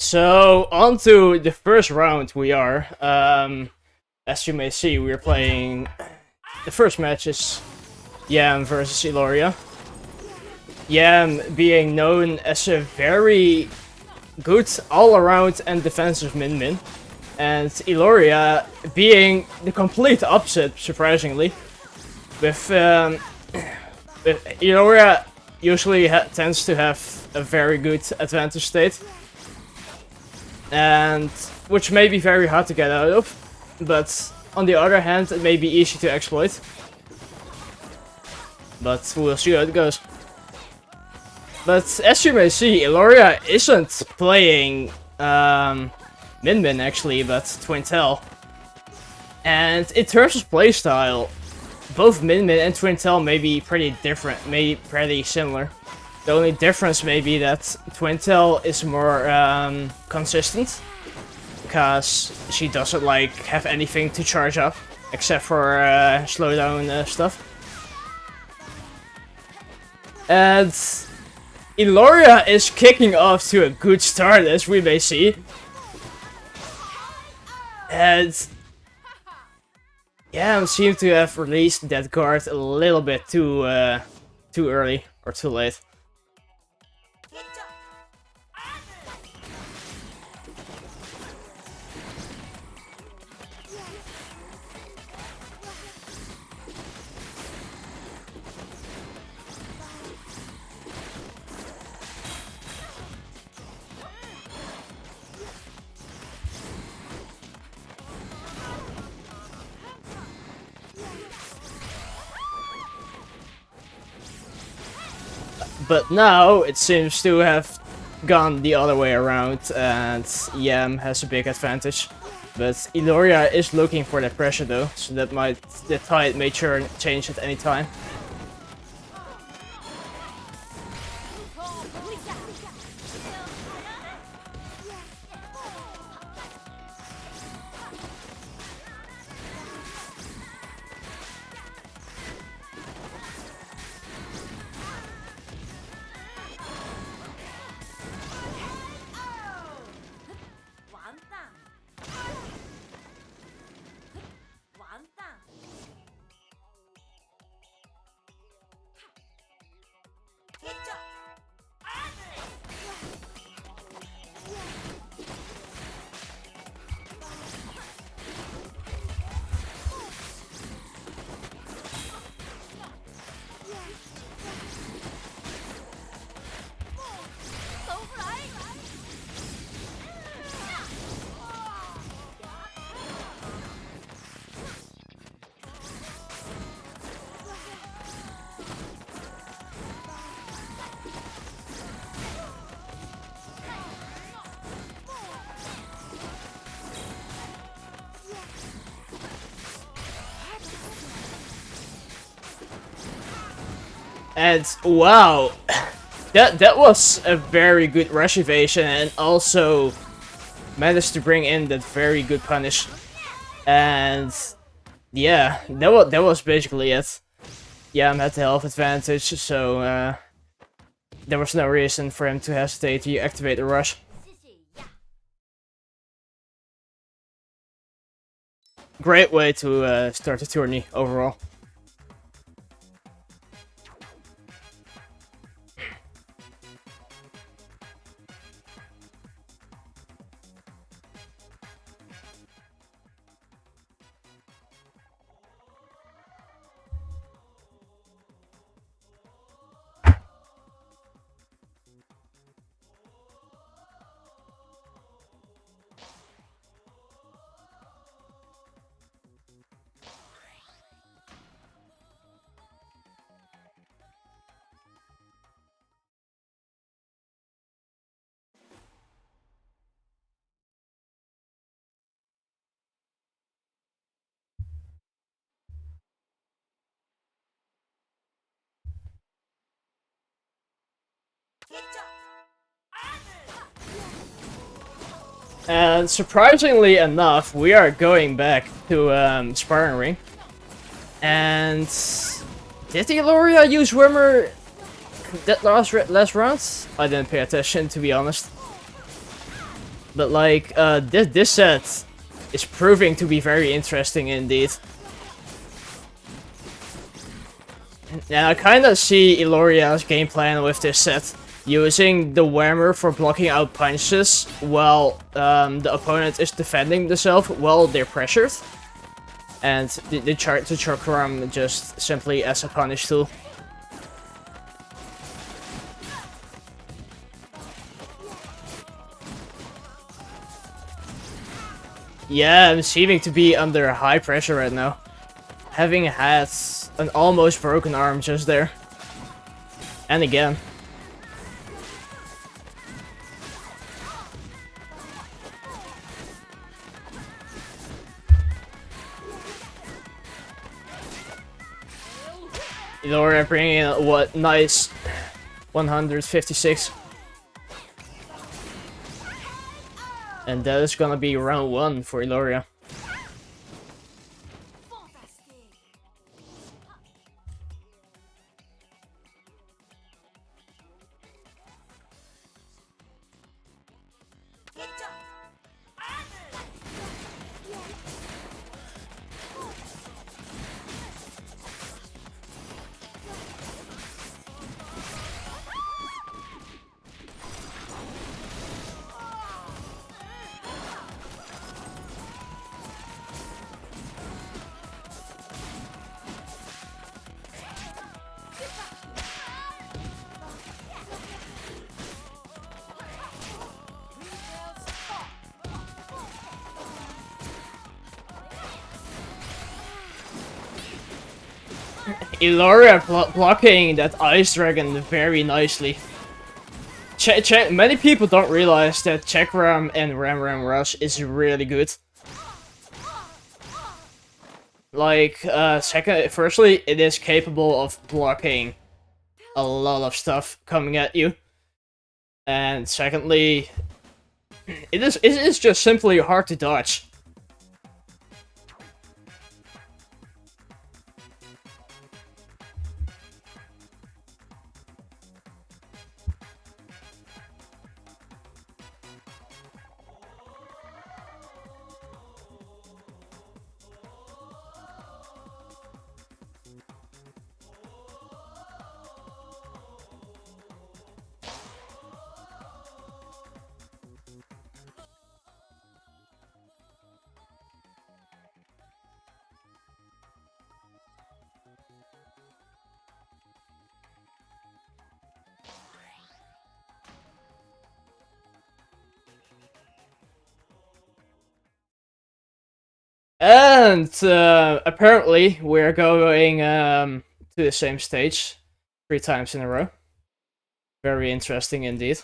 So, on to the first round we are. As you may see, we're playing... The first match is Yam versus Eloria. Yam being known as a very good all-around and defensive min-min. And Eloria being the complete opposite, surprisingly. With Eloria usually tends to have a very good advantage state. And which may be very hard to get out of, but on the other hand, it may be easy to exploit. But we'll see how it goes. But as you may see, Eloria isn't playing Min-Min actually, but Twintel. And in terms of playstyle, both Min-Min and Twintel may be pretty different, may be pretty similar. The only difference may be that Twintel is more consistent, because she doesn't like have anything to charge up, except for slowdown stuff. And Eloria is kicking off to a good start, as we may see. And yeah, seem to have released that guard a little bit too early or too late. But now it seems to have gone the other way around, and Yam has a big advantage. But Eloria is looking for that pressure though, so that the tide may change at any time. And wow, that was a very good rush evasion, and also managed to bring in that very good punish. And yeah, that was basically it. Yam had the health advantage, so there was no reason for him to hesitate to activate the rush. Great way to start the tourney overall. And surprisingly enough, we are going back to sparring ring. And did Eloria use Wimmer that last round? I didn't pay attention, to be honest. But like, this set is proving to be very interesting indeed. And I kind of see Illoria's game plan with this set, using the Whammer for blocking out punches while the opponent is defending themselves while they're pressured. And the Chakram just simply as a punish tool. Yeah, I'm seeming to be under high pressure right now. Having had an almost broken arm just there. And again. Illoria bringing in what nice 156. And that is gonna be round 1 for Illoria. Illoria blocking that Ice Dragon very nicely. Many people don't realize that Chakram and Ram Rush is really good. Like, firstly, it is capable of blocking a lot of stuff coming at you. And secondly, it is just simply hard to dodge. And apparently we're going to the same stage 3 times in a row. Very interesting indeed.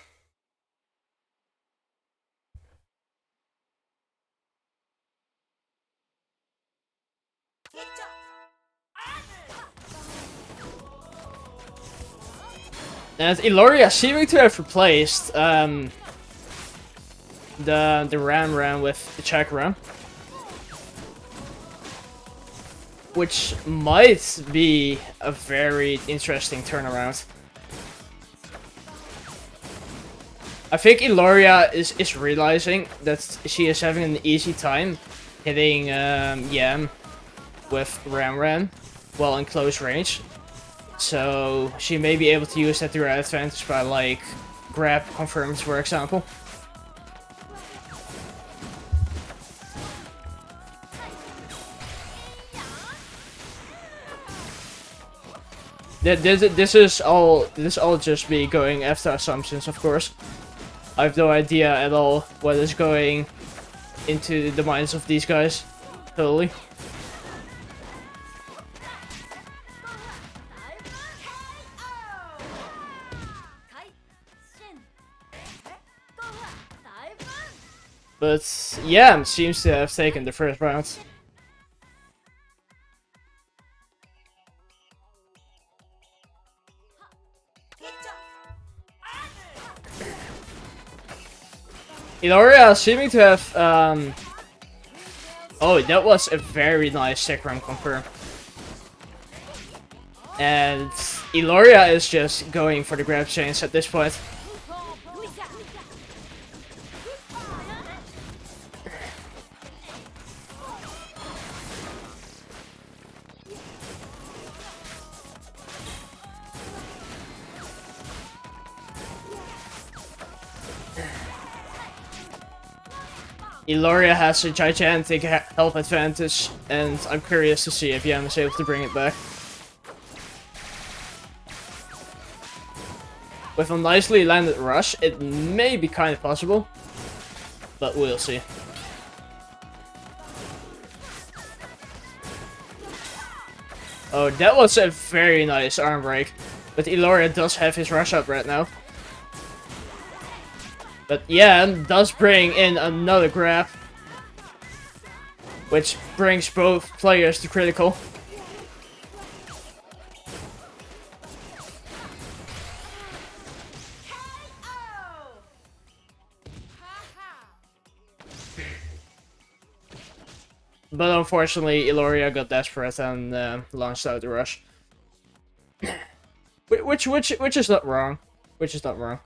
And Illoria seeming to have replaced the Ram with the Chakram. Which might be a very interesting turnaround. I think Illoria is realizing that she is having an easy time hitting Yam with Ram while in close range. So she may be able to use that to her advantage by like grab confirms, for example. This is all just me going after assumptions, of course. I have no idea at all what is going into the minds of these guys. Totally. But Yam seems to have taken the first round. Illoria seeming to have, oh, that was a very nice Chakram confirm. And Illoria is just going for the grab chains at this point. Eloria has a gigantic health advantage, and I'm curious to see if Yam is able to bring it back. With a nicely landed rush, it may be kind of possible, but we'll see. Oh, that was a very nice arm break, but Eloria does have his rush up right now. But Yan does bring in another grab, which brings both players to critical. But unfortunately, Eloria got desperate and launched out the rush. which is not wrong. Which is not wrong.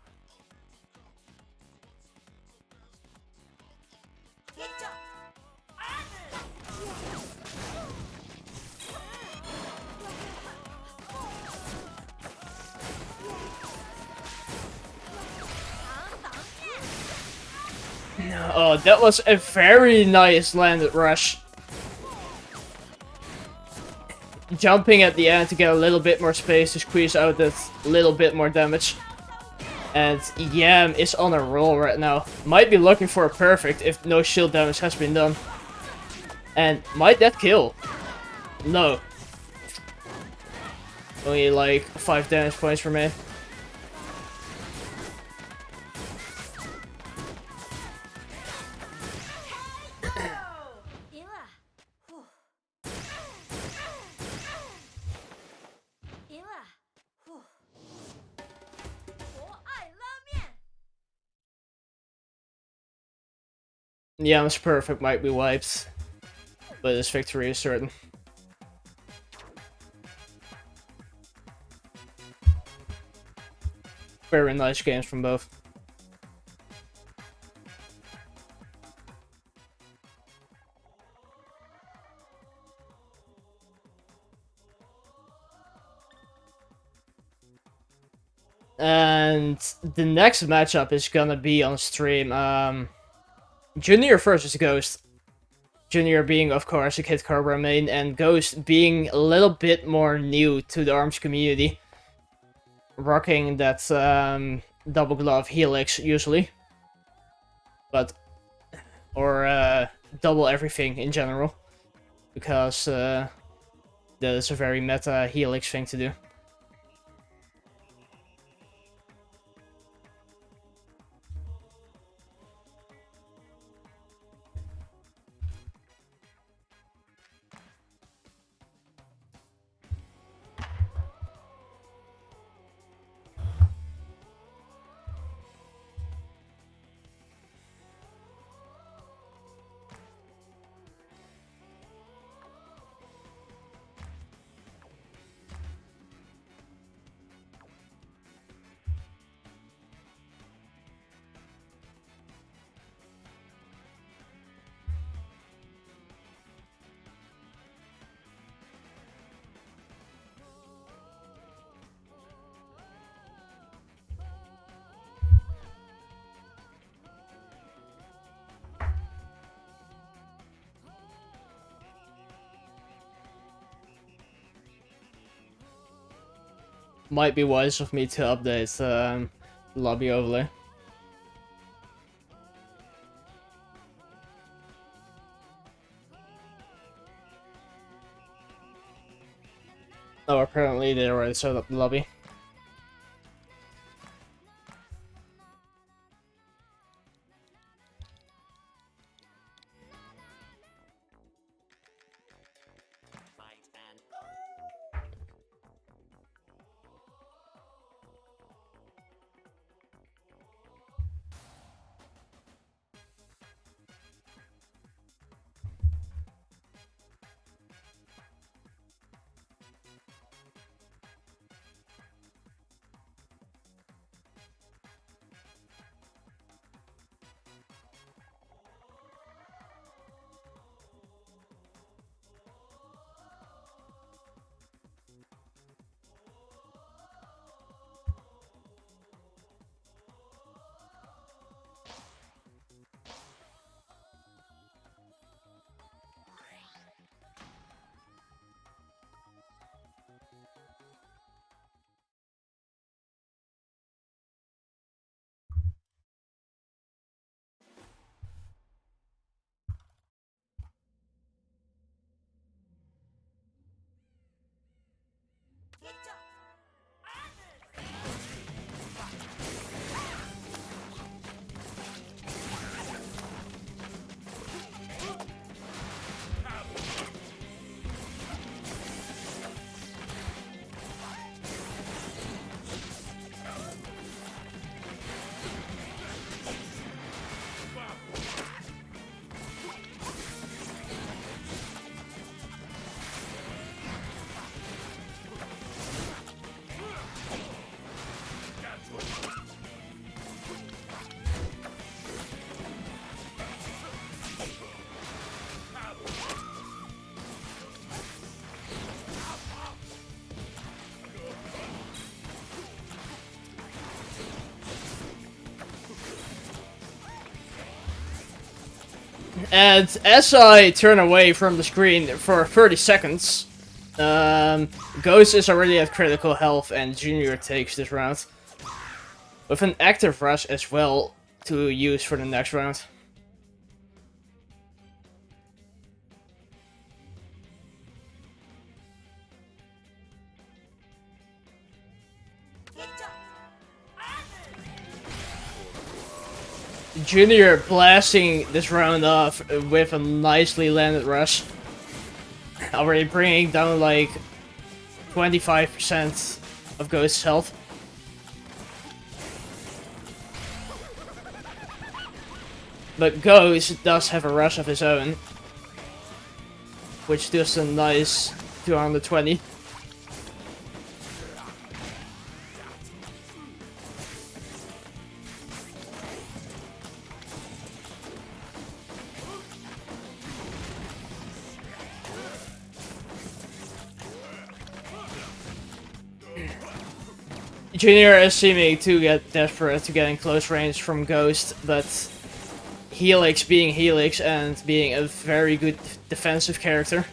Oh, that was a very nice landed rush. Jumping at the end to get a little bit more space to squeeze out that little bit more damage. And Yam is on a roll right now. Might be looking for a perfect if no shield damage has been done. And might that kill? No. Only like 5 damage points for me. Yam's perfect might be wiped, but his victory is certain. Very nice games from both. And the next matchup is gonna be on stream. Junior versus Ghost. Junior being, of course, a Kid Cobra main, and Ghost being a little bit more new to the ARMS community. Rocking that double glove helix, usually. But, or double everything in general. Because that is a very meta helix thing to do. Might be wise of me to update lobby overlay. Oh, apparently they already set up the lobby. And as I turn away from the screen for 30 seconds, Ghost is already at critical health and Junior takes this round. With an active rush as well to use for the next round. Junior blasting this round off with a nicely landed rush. Already bringing down like 25% of Ghost's health. But Ghost does have a rush of his own, which does a nice 220. Junior is seeming to get desperate to get in close range from Ghost, but Helix being Helix and being a very good defensive character.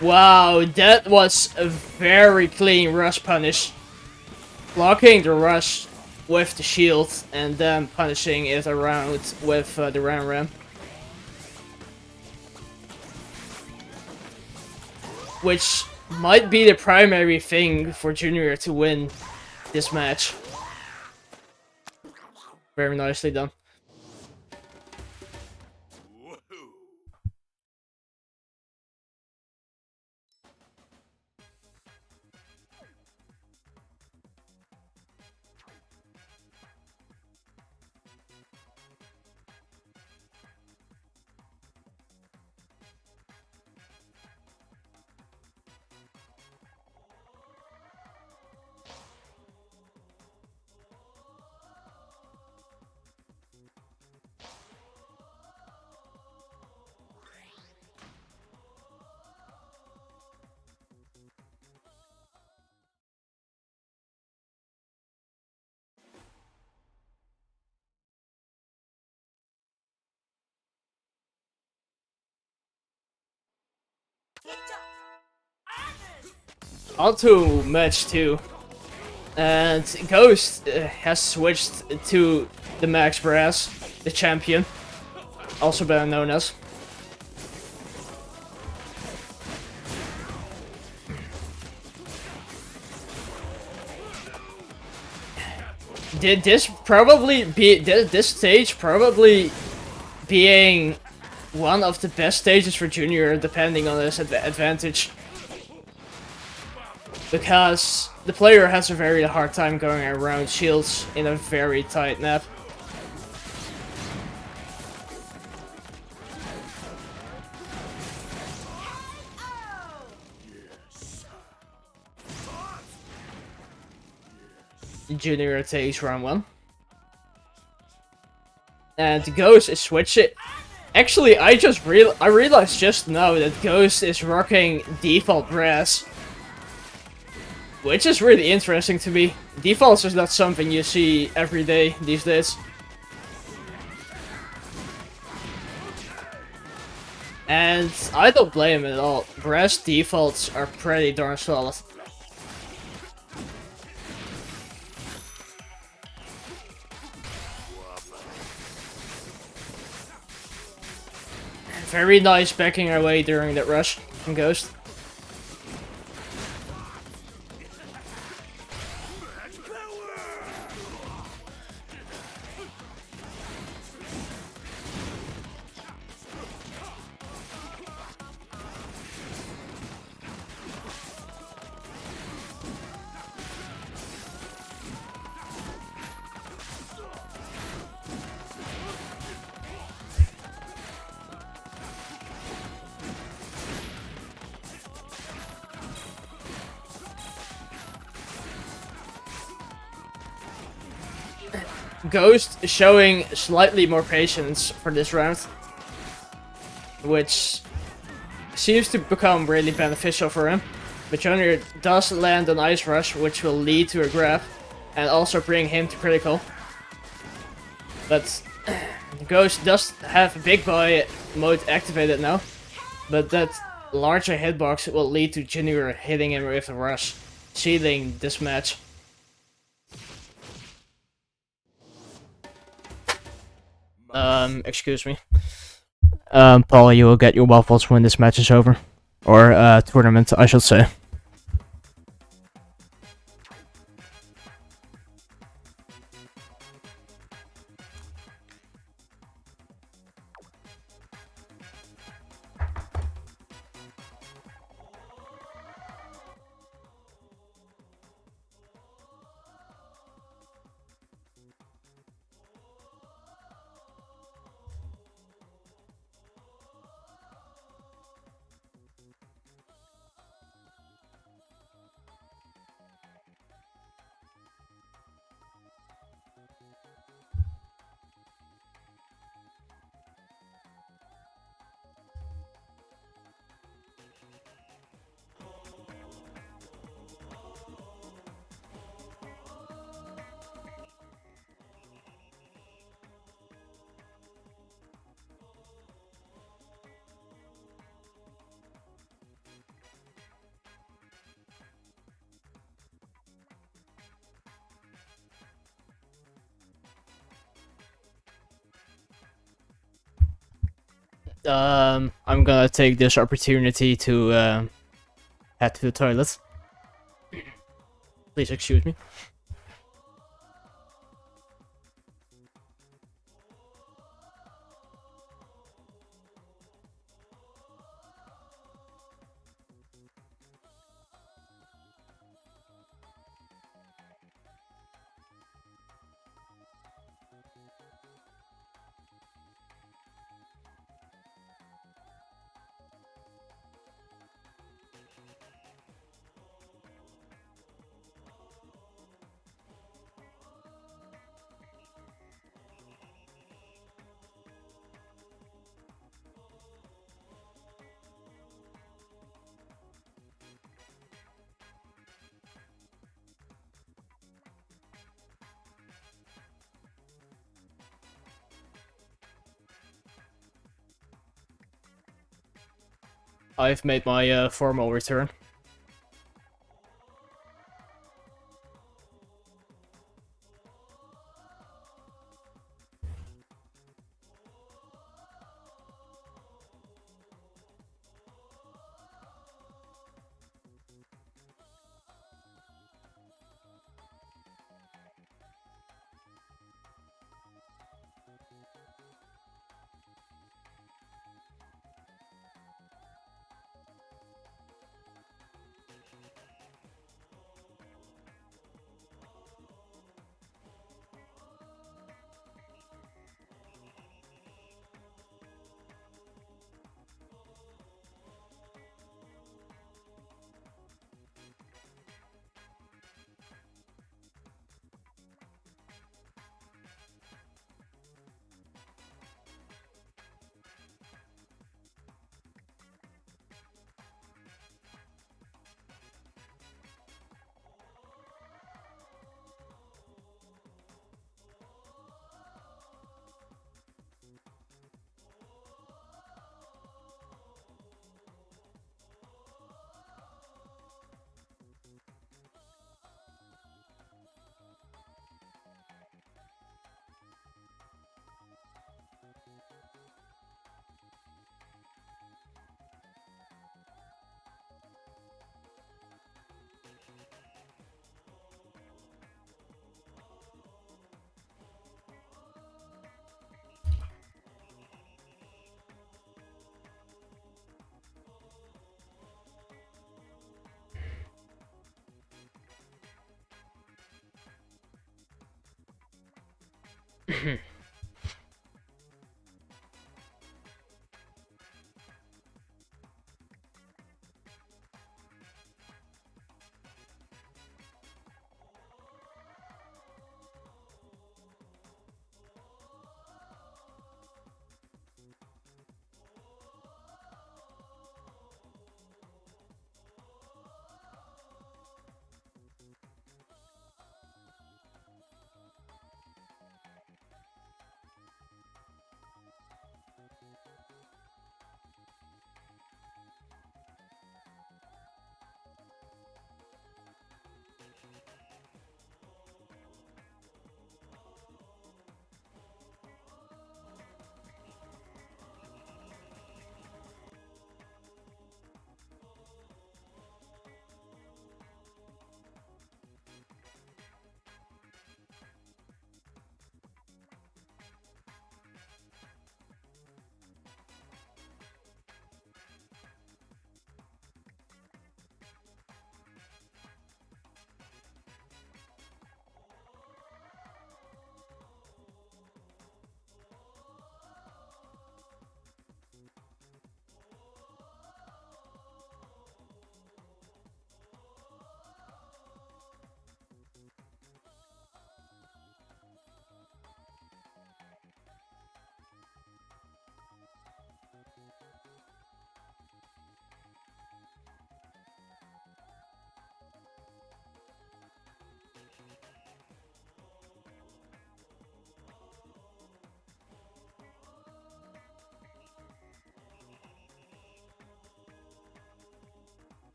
Wow, that was a very clean rush punish. Blocking the rush with the shield and then punishing it around with the Ram. Which might be the primary thing for Junior to win this match. Very nicely done. On to match 2. And Ghost has switched to the Max Brass, the champion. Also better known as. Did this probably be this stage probably being one of the best stages for Junior, depending on his advantage? Because the player has a very hard time going around shields in a very tight map. Junior takes round 1. And Ghost is switching. Actually, I realized just now that Ghost is rocking default brass. Which is really interesting to me. Defaults is not something you see every day these days. And I don't blame him at all. Brass defaults are pretty darn solid. Very nice backing away during that rush from Ghost. Ghost showing slightly more patience for this round, which seems to become really beneficial for him. But Junior does land an Ice Rush, which will lead to a grab, and also bring him to critical. But Ghost does have Big Boy mode activated now, but that larger hitbox will lead to Junior hitting him with a rush, sealing this match. Excuse me. Paul, you will get your waffles when this match is over. Or, tournament, I should say. I'm gonna take this opportunity to head to the toilet. Please excuse me. I've made my formal return.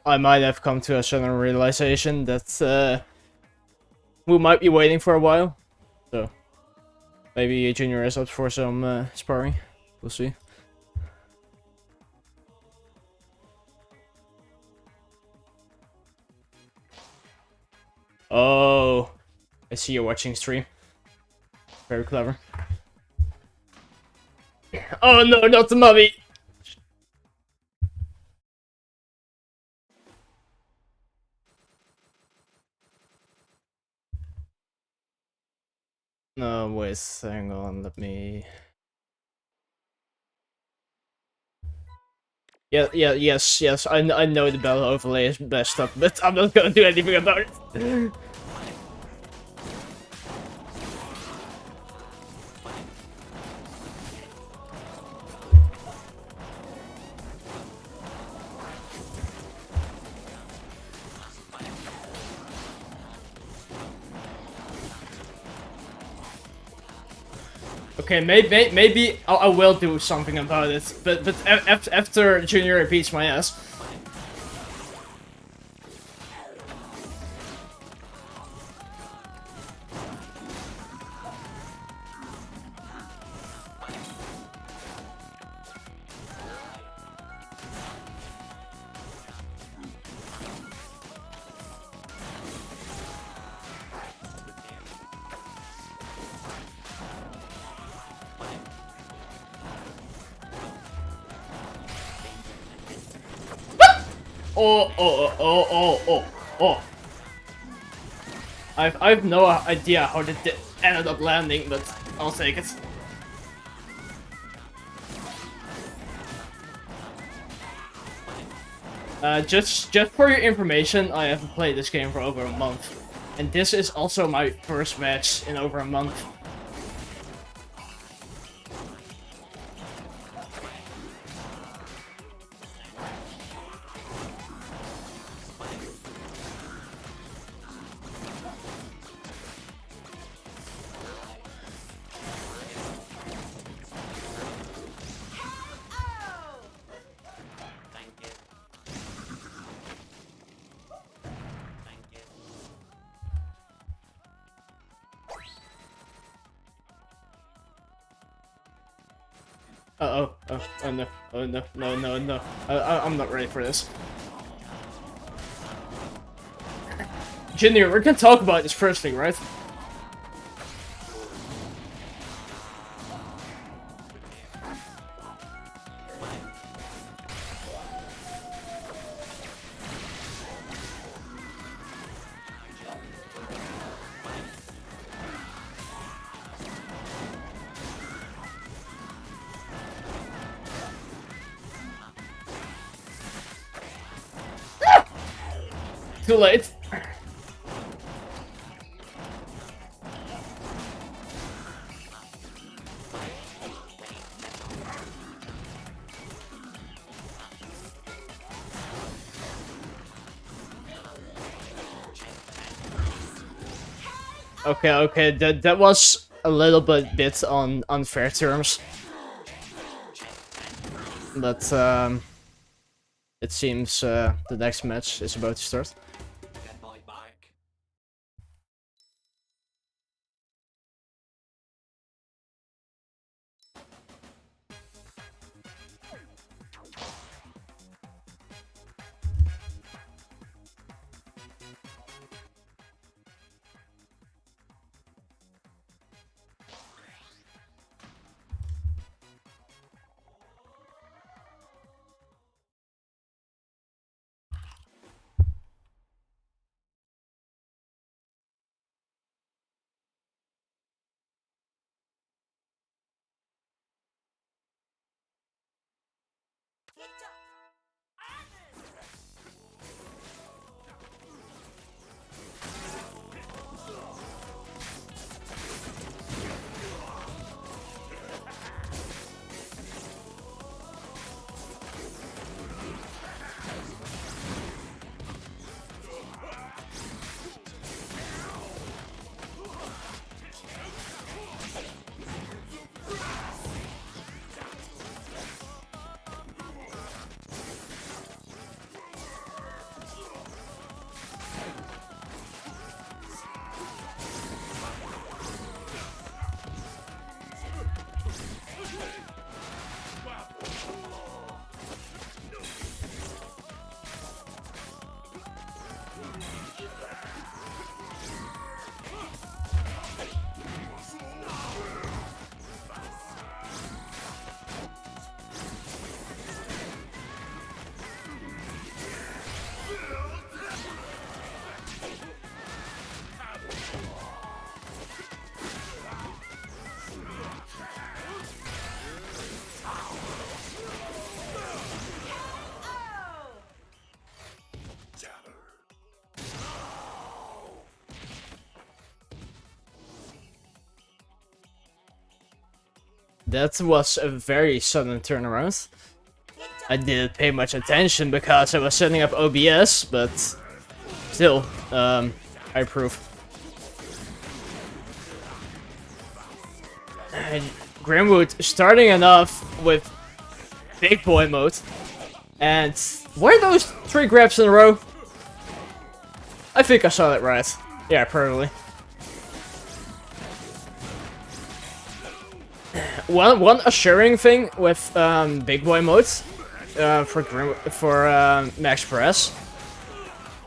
I might have come to a sudden realization that we might be waiting for a while. So maybe Junior is up for some sparring. We'll see. Oh, I see you're watching stream. Very clever. Oh no, not the mummy! No, wait, hang on, let me... Yes, I know the battle overlay is messed up, but I'm not gonna do anything about it. Okay, maybe I will do something about it, but after Junior beats my ass. Oh. I've no idea how it ended up landing, but I'll take it. Just for your information, I haven't played this game for over a month, and this is also my first match in over a month. Oh no. I'm not ready for this. Junior, we're gonna talk about this first thing, right? Too late. Okay, that was a little bit on unfair terms. But it seems the next match is about to start. that was a very sudden turnaround. I didn't pay much attention because I was setting up OBS, but still, I approve. And Grimwood starting enough with big boy mode. And were those 3 grabs in a row? I think I saw that right. Yeah, probably. One assuring thing with big boy mode for Max Press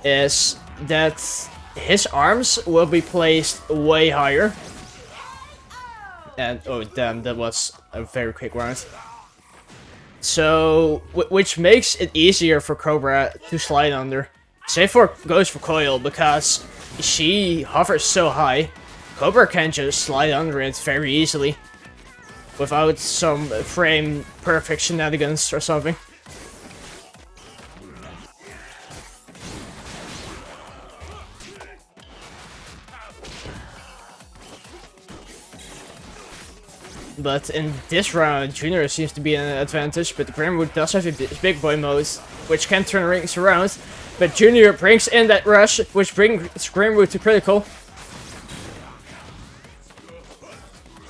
is that his arms will be placed way higher. And oh damn, that was a very quick round. So, which makes it easier for Cobra to slide under. Save for goes for Coil because she hovers so high. Cobra can just slide under it very easily without some frame perfect shenanigans or something. But in this round, Junior seems to be an advantage, but Grimwood does have a big boy mode, which can turn rings around. But Junior brings in that rush, which brings Grimwood to critical.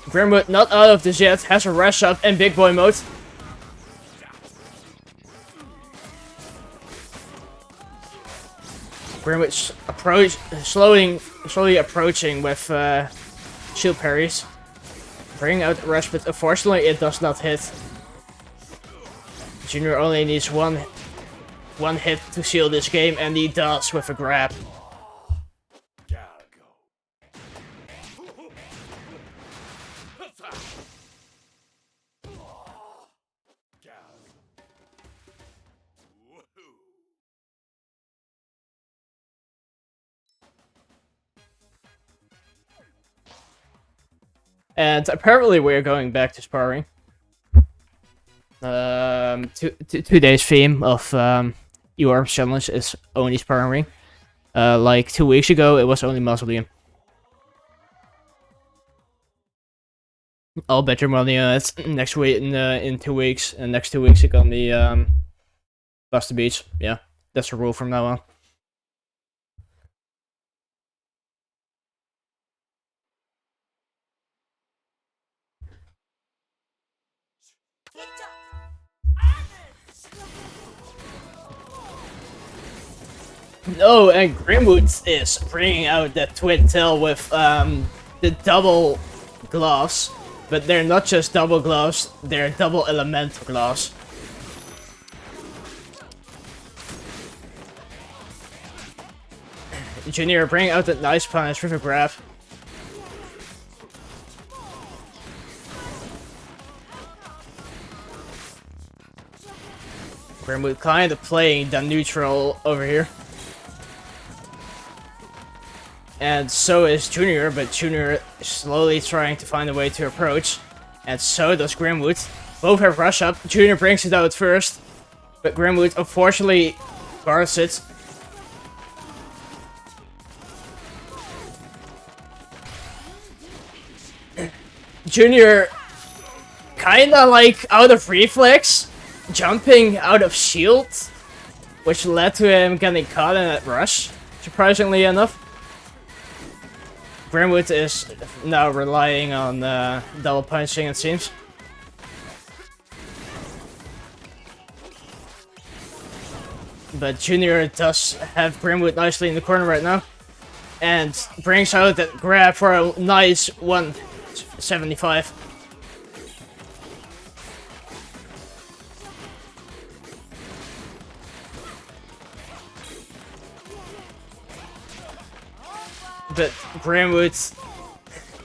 Grimwood not out of this yet, has a rush up and big boy mode. Grimwood slowly approaching with shield parries. Bring out the rush, but unfortunately it does not hit. Junior only needs one hit to seal this game, and he does with a grab. And apparently we're going back to sparring. Today's theme of UR's challenge is only sparring. Like 2 weeks ago, it was only mausoleum. I'll bet your money on it next week in 2 weeks, and next 2 weeks it's gonna be Buster Beach. Yeah, that's the rule from now on. Oh, and Grimwood is bringing out that twin tail with the double gloves, but they're not just double gloves, they're double elemental gloves. Junior bringing out that nice punish with a grab. Grimwood kind of playing the neutral over here. And so is Junior, but Junior is slowly trying to find a way to approach. And so does Grimwood. Both have rush up. Junior brings it out first, but Grimwood unfortunately guards it. Junior kinda like out of reflex, jumping out of shield, which led to him getting caught in that rush, surprisingly enough. Grimwood is now relying on double punching, it seems. But Junior does have Grimwood nicely in the corner right now. And brings out that grab for a nice 175. But Grimwood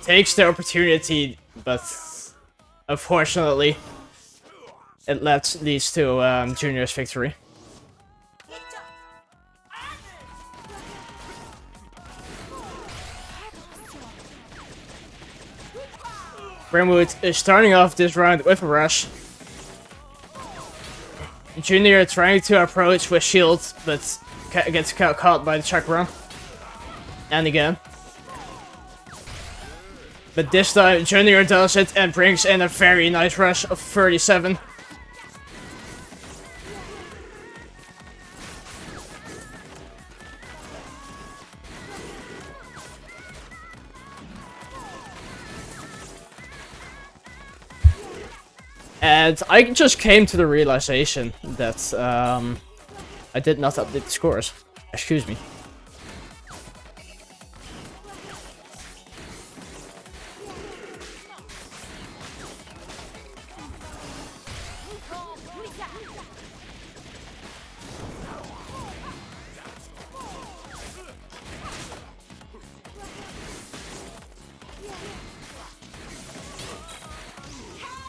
takes the opportunity, but unfortunately it leads to Junior's victory. Grimwood is starting off this round with a rush. Junior trying to approach with shield, but gets caught by the chakra. And again. But this time, Junior does it and brings in a very nice rush of 37. And I just came to the realization that I did not update the scores. Excuse me.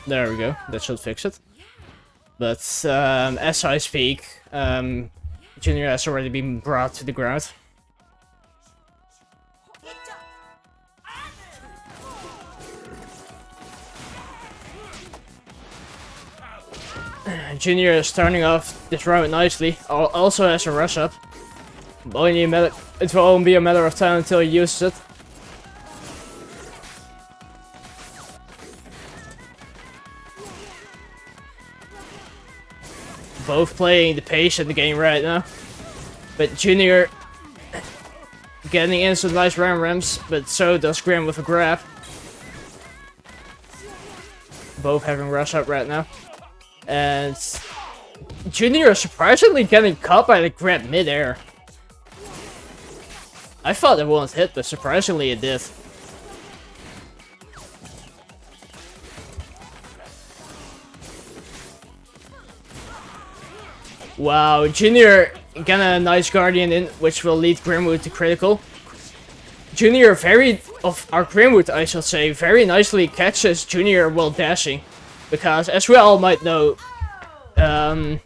There we go, that should fix it. But as I speak, Junior has already been brought to the ground. Junior is starting off this round nicely, also has a rush up. It will only be a matter of time until he uses it. Both playing the pace in the game right now. But Junior getting in some nice rams, but so does Grim with a grab. Both having rush up right now. And Junior is surprisingly getting caught by the grab mid-air. I thought it won't hit, but surprisingly it did. Wow, Junior getting a nice Guardian in, which will lead Grimwood to critical. Junior our Grimwood, I should say, very nicely catches Junior while dashing. Because, as we all might know, the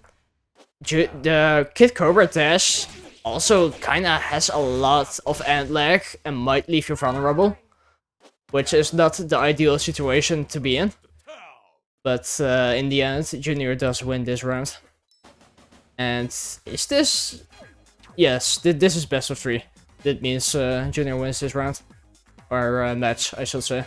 Kid Cobra dash also kinda has a lot of ant lag and might leave you vulnerable. Which is not the ideal situation to be in. But in the end, Junior does win this round. And is this... Yes, this is best of 3. That means Junior wins this round. Or match, I should say.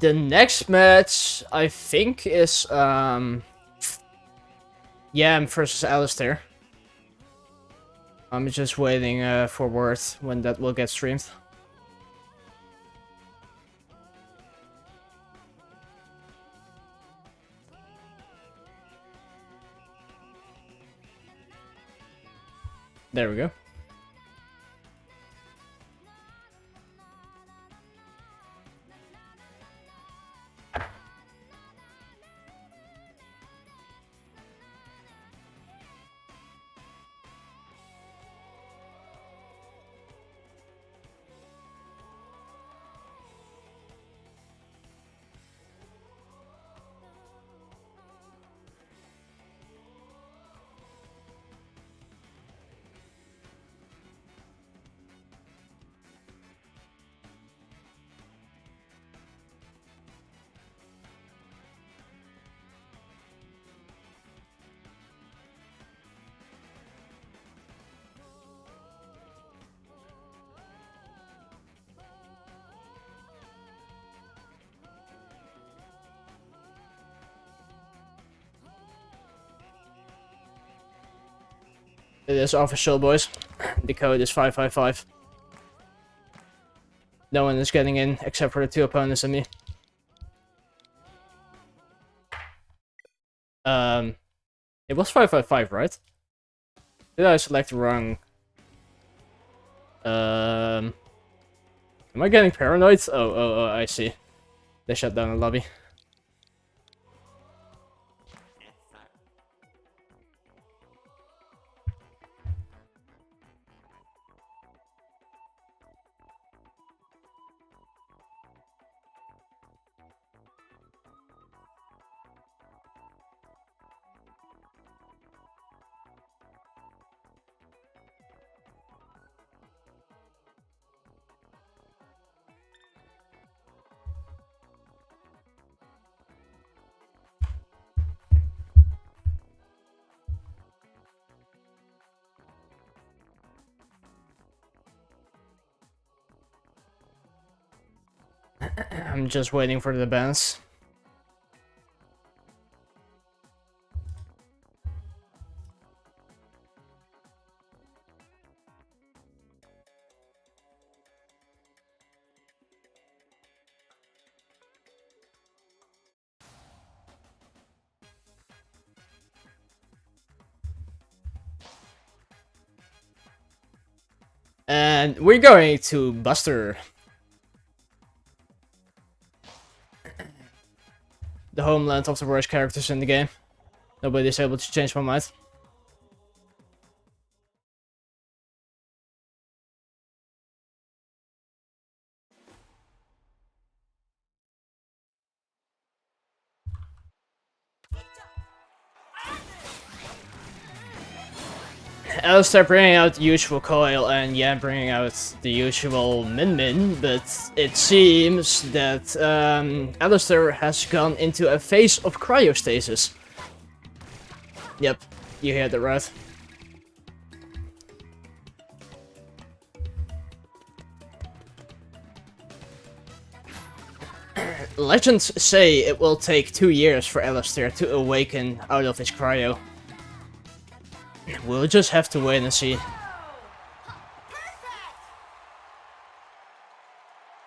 The next match, I think, is Yam versus Alistair. I'm just waiting for word when that will get streamed. There we go. It is official, boys. The code is 555. No one is getting in except for the 2 opponents and me. It was 555, right? Did I select the wrong... Am I getting paranoid? Oh, I see. They shut down the lobby. I'm just waiting for the bans. And we're going to Buster. The homeland of the worst characters in the game. Nobody's able to change my mind. Alistair bringing out the usual coil and yeah, bringing out the usual Min, but it seems that Alistair has gone into a phase of cryostasis. Yep, you heard that right. Legends say it will take 2 years for Alistair to awaken out of his cryo. We'll just have to wait and see.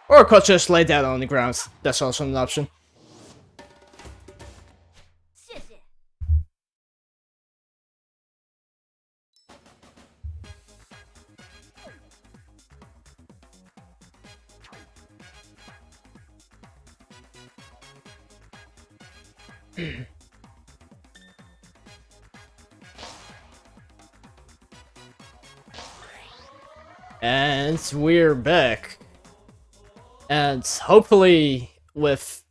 Or could just lay down on the ground. That's also an option. And we're back. And hopefully with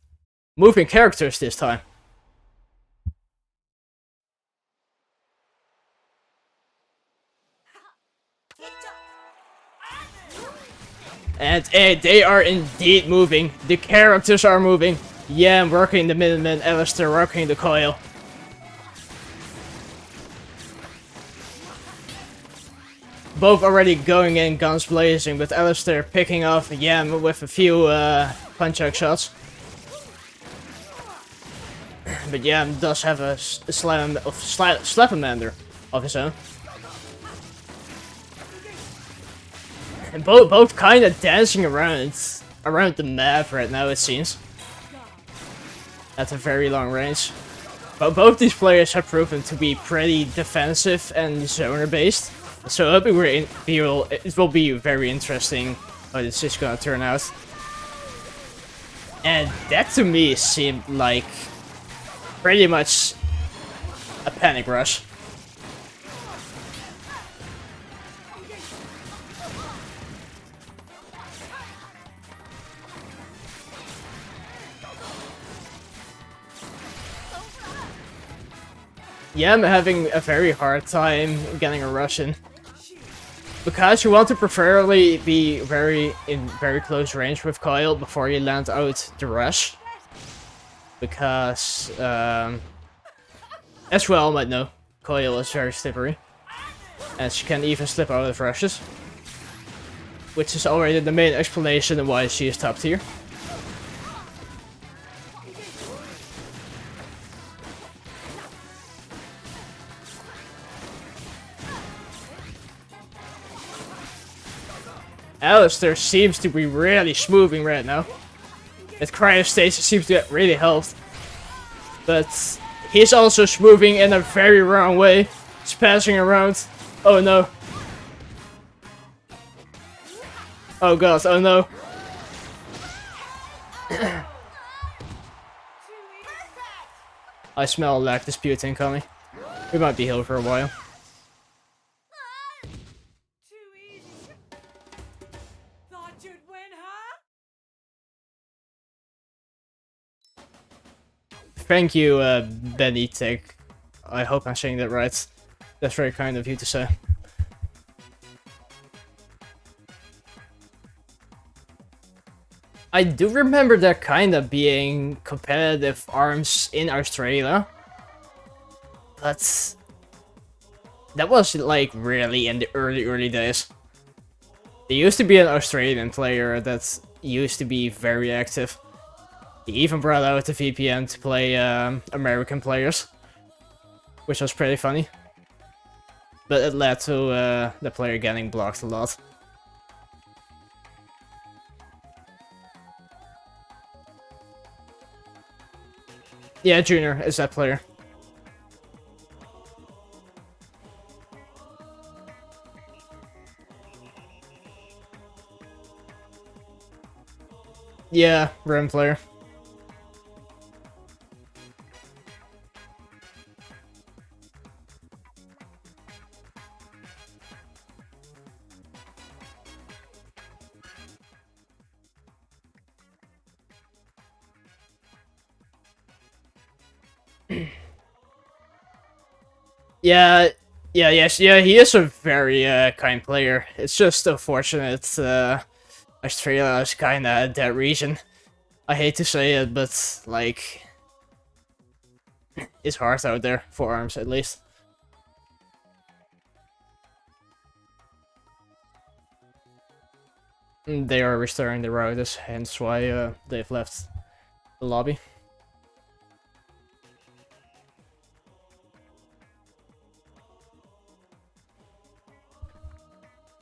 moving characters this time. And they are indeed moving. The characters are moving. Yeah, I'm working the Minuteman, Alistair working the coil. Both already going in, guns blazing, with Alistair picking off Yam with a few punch-out shots. But Yam does have a Slapamander of his own. And both kind of dancing around the map right now, it seems. At a very long range. But both these players have proven to be pretty defensive and zoner-based. So it will be very interesting how this is gonna turn out. And that to me seemed like pretty much a panic rush. Yeah, I'm having a very hard time getting a rush in. Because you want to preferably be in very close range with Coil before you land out the rush. Because, as we all might know, Coil is very slippery. And she can even slip out of rushes. Which is already the main explanation of why she is top tier. Alistair seems to be really smoothing right now. That cryostasis seems to get really helped. But He's also moving in a very wrong way. Spazzing around. Oh no. Oh god, oh no. I smell lag dispute incoming. We might be healed for a while. Thank you, Benitek. I hope I'm saying that right. That's very kind of you to say. I do remember there kinda being competitive arms in Australia. But that was like really in the early days. There used to be an Australian player that used to be very active. He even brought out the VPN to play American players, which was pretty funny. But it led to the player getting blocked a lot. Yeah, Junior is that player. Yeah, Rim player. Yeah, he is a very kind player. It's just unfortunate Australia is kinda that region. I hate to say it, but like it's hard out there for arms at least. They are restoring the routers, hence why they've left the lobby.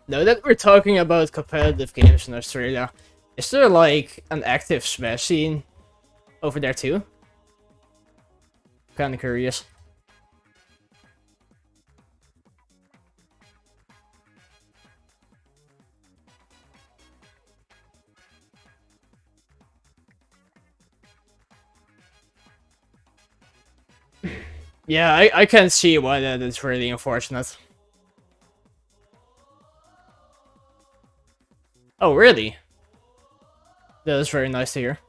Now that we're talking about competitive games in Australia, is there like an active Smash scene over there too? Kinda curious. Yeah, I can see why that is really unfortunate. Oh, really? That is very nice to hear.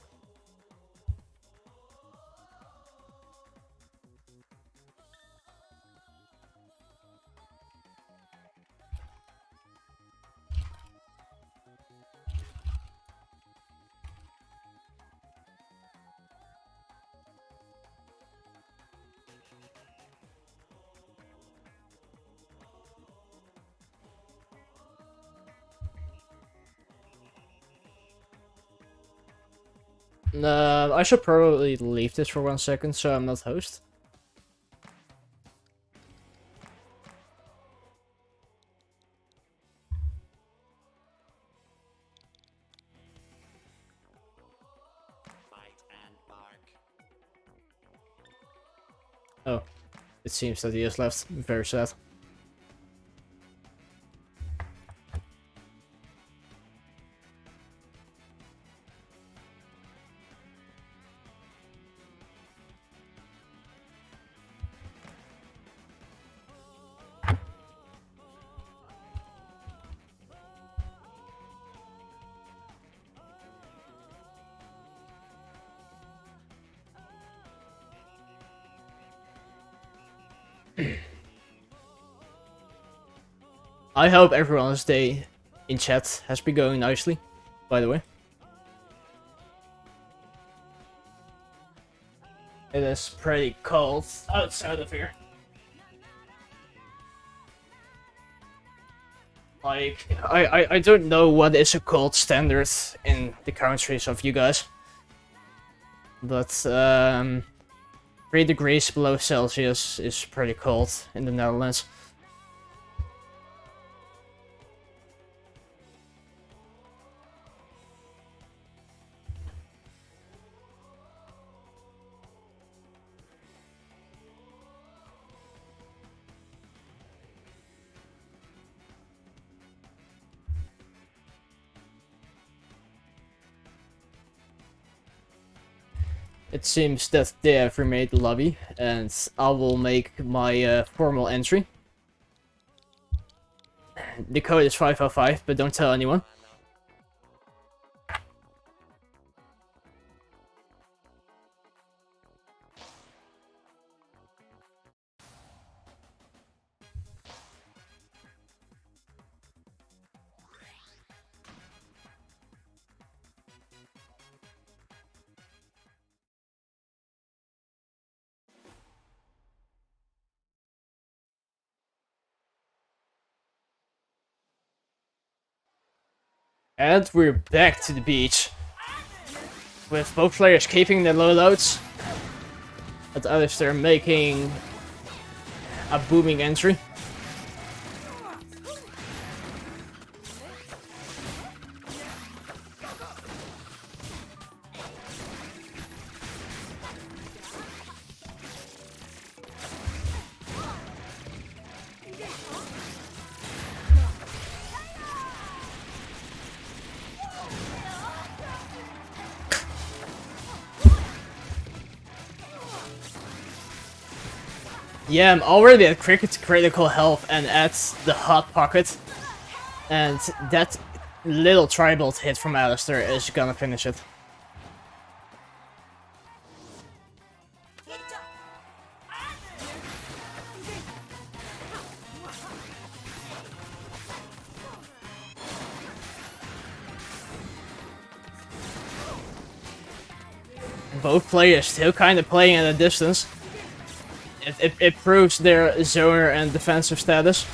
I should probably leave this for 1 second so I'm not host. Oh, it seems that he has left. Very sad. I hope everyone's day in chat has been going nicely, by the way. It is pretty cold outside of here. Like, I don't know what is a cold standard in the countries of you guys. But, 3 degrees below Celsius is pretty cold in the Netherlands. It seems that they have remade the lobby, and I will make my formal entry. The code is 505, but don't tell anyone. And we're back to the beach. With both players keeping their loadouts. And Alistair making a booming entry. Yeah, I'm already at critical health and at the hot pocket. And that little tribal hit from Alistair is gonna finish it. Both players still kind of playing at a distance. It proves their zoner and defensive status.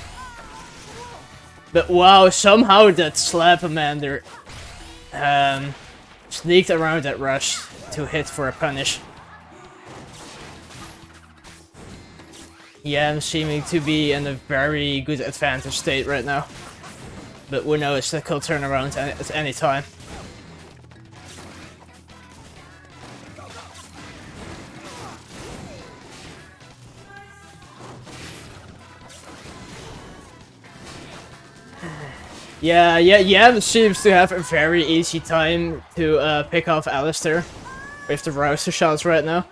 But wow, somehow that Slapamander sneaked around that rush to hit for a punish. Yeah, I'm seeming to be in a very good advantage state right now. But who knows, that could turn around at any time. Yeah, seems to have a very easy time to pick off Alistair with the rouster shots right now.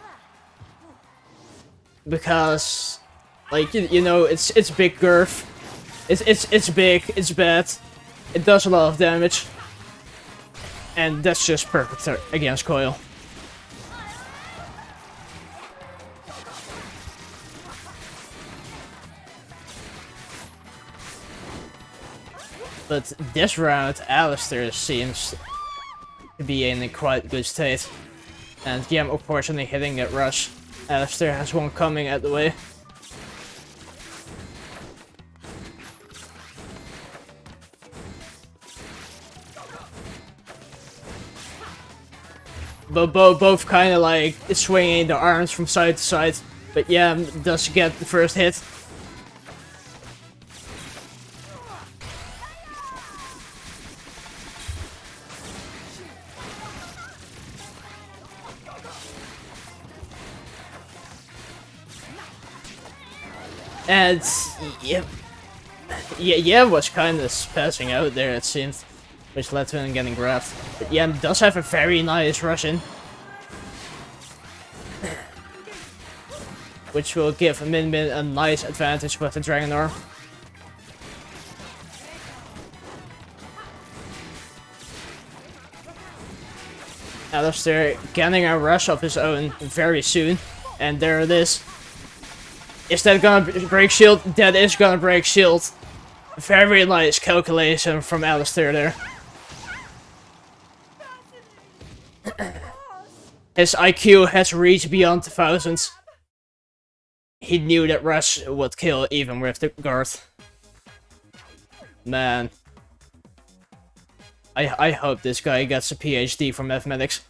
Because, like, you know, it's big girth. It's big, it's bad. It does a lot of damage. And that's just perfect against Coil. But this round, Alistair seems to be in a quite good state. And yeah, I'm unfortunately hitting that rush. Alistair has one coming at the way. But both kind of like swinging their arms from side to side. But yeah, does get the first hit. And yeah, was kind of spazzing out there, it seems, which led to him getting grabbed. But yeah, does have a very nice Russian, which will give Min Min a nice advantage with the Dragon Arm. Alistair getting a rush of his own very soon, and there it is. Is that gonna break shield? That is gonna break shield. Very nice calculation from Alistair there. His IQ has reached beyond the thousands. He knew that Rush would kill even with the guard. Man. I hope this guy gets a PhD from mathematics.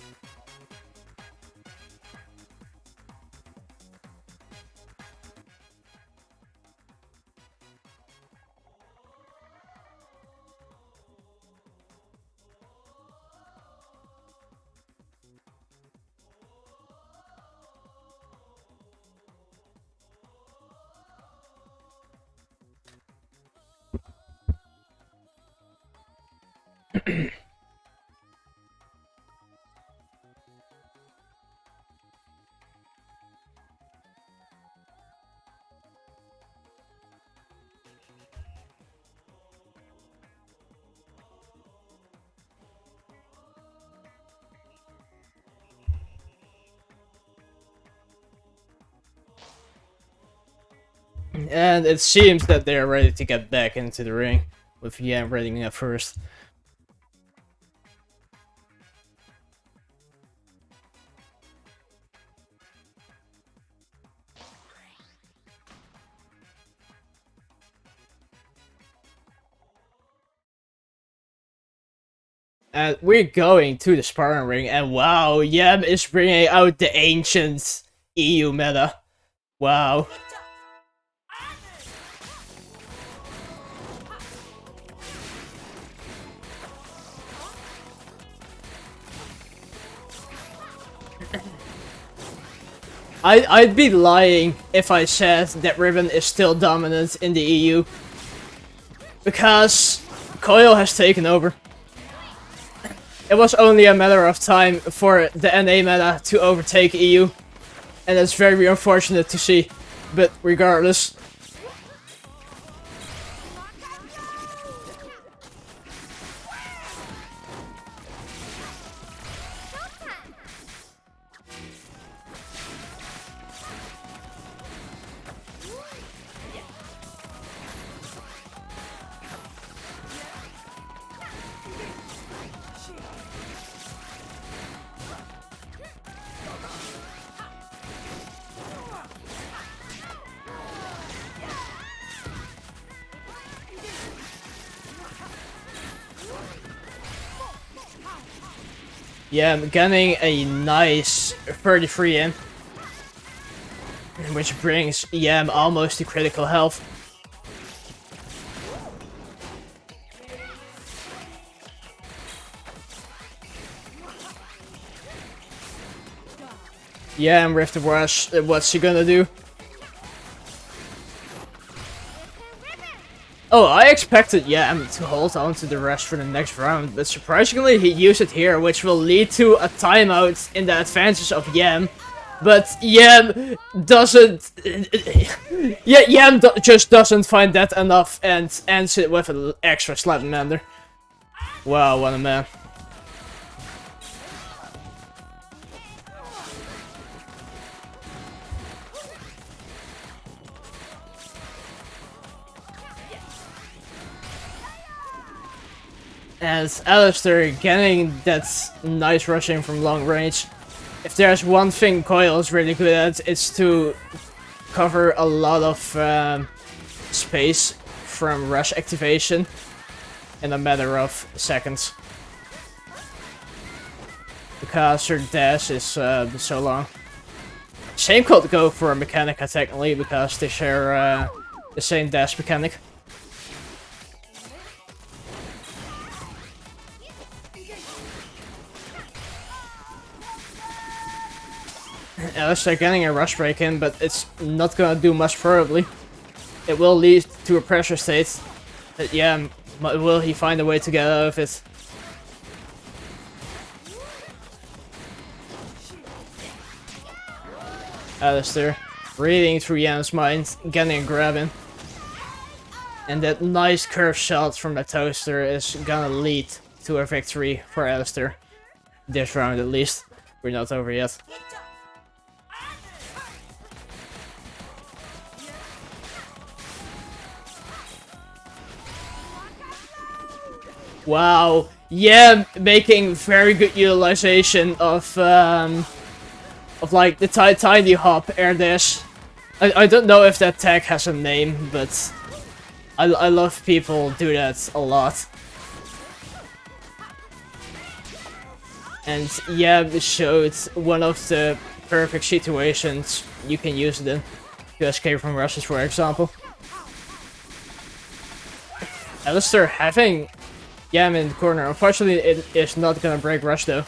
And it seems that they're ready to get back into the ring, with Yam reading up first. And we're going to the sparring ring, and wow, Yam is bringing out the ancient EU meta. Wow. I'd be lying if I said that Ribbon is still dominant in the EU. Because Coil has taken over. It was only a matter of time for the NA meta to overtake EU. And that's very unfortunate to see. But regardless. Yeah, I'm getting a nice 33 in. Which brings Yam almost to critical health. Yam with the rush, what's he gonna do? Oh, I expected Yam to hold on to the rush for the next round, but surprisingly he used it here, which will lead to a timeout in the advantage of Yam. But Yam doesn't... Yam just doesn't find that enough and ends it with an extra Salamander. Wow, what a man. As Alistair getting that nice rushing from long range. If there's one thing Coil is really good at, it's to cover a lot of space from rush activation in a matter of seconds. Because her dash is so long. Same could go for Mechanica technically, because they share the same dash mechanic. Alistair getting a rush break in, but it's not gonna do much probably. It will lead to a pressure state. But yeah, will he find a way to get out of it? Alistair reading through Yam's mind, getting a grab in. And that nice curved shot from the toaster is gonna lead to a victory for Alistair. This round at least. We're not over yet. Wow, yeah, making very good utilization of like the tiny hop air dash. I don't know if that tag has a name, but I love people do that a lot. And yeah, showed one of the perfect situations you can use it in to escape from rushes, for example. Alistair having Yam in the corner. Unfortunately, it is not gonna break rush though.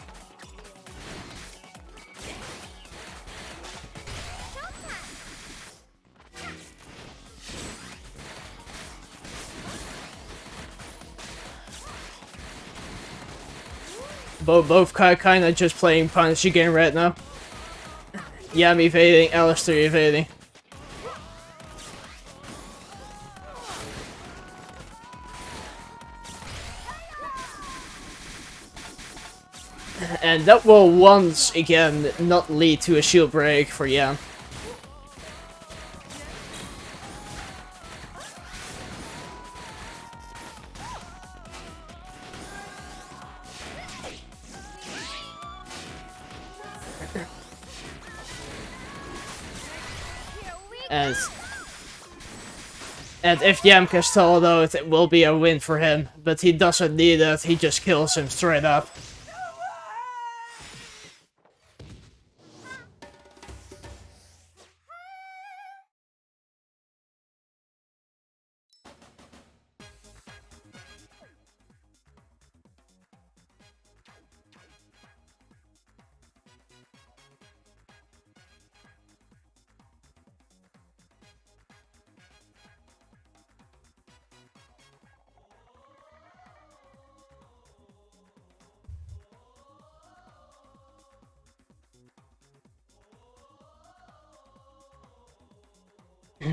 Both kinda just playing punchy game right now. Yam evading, Alistair evading. And that will once again not lead to a shield break for Yam. And if Yam can stall though, it will be a win for him. But he doesn't need it, he just kills him straight up.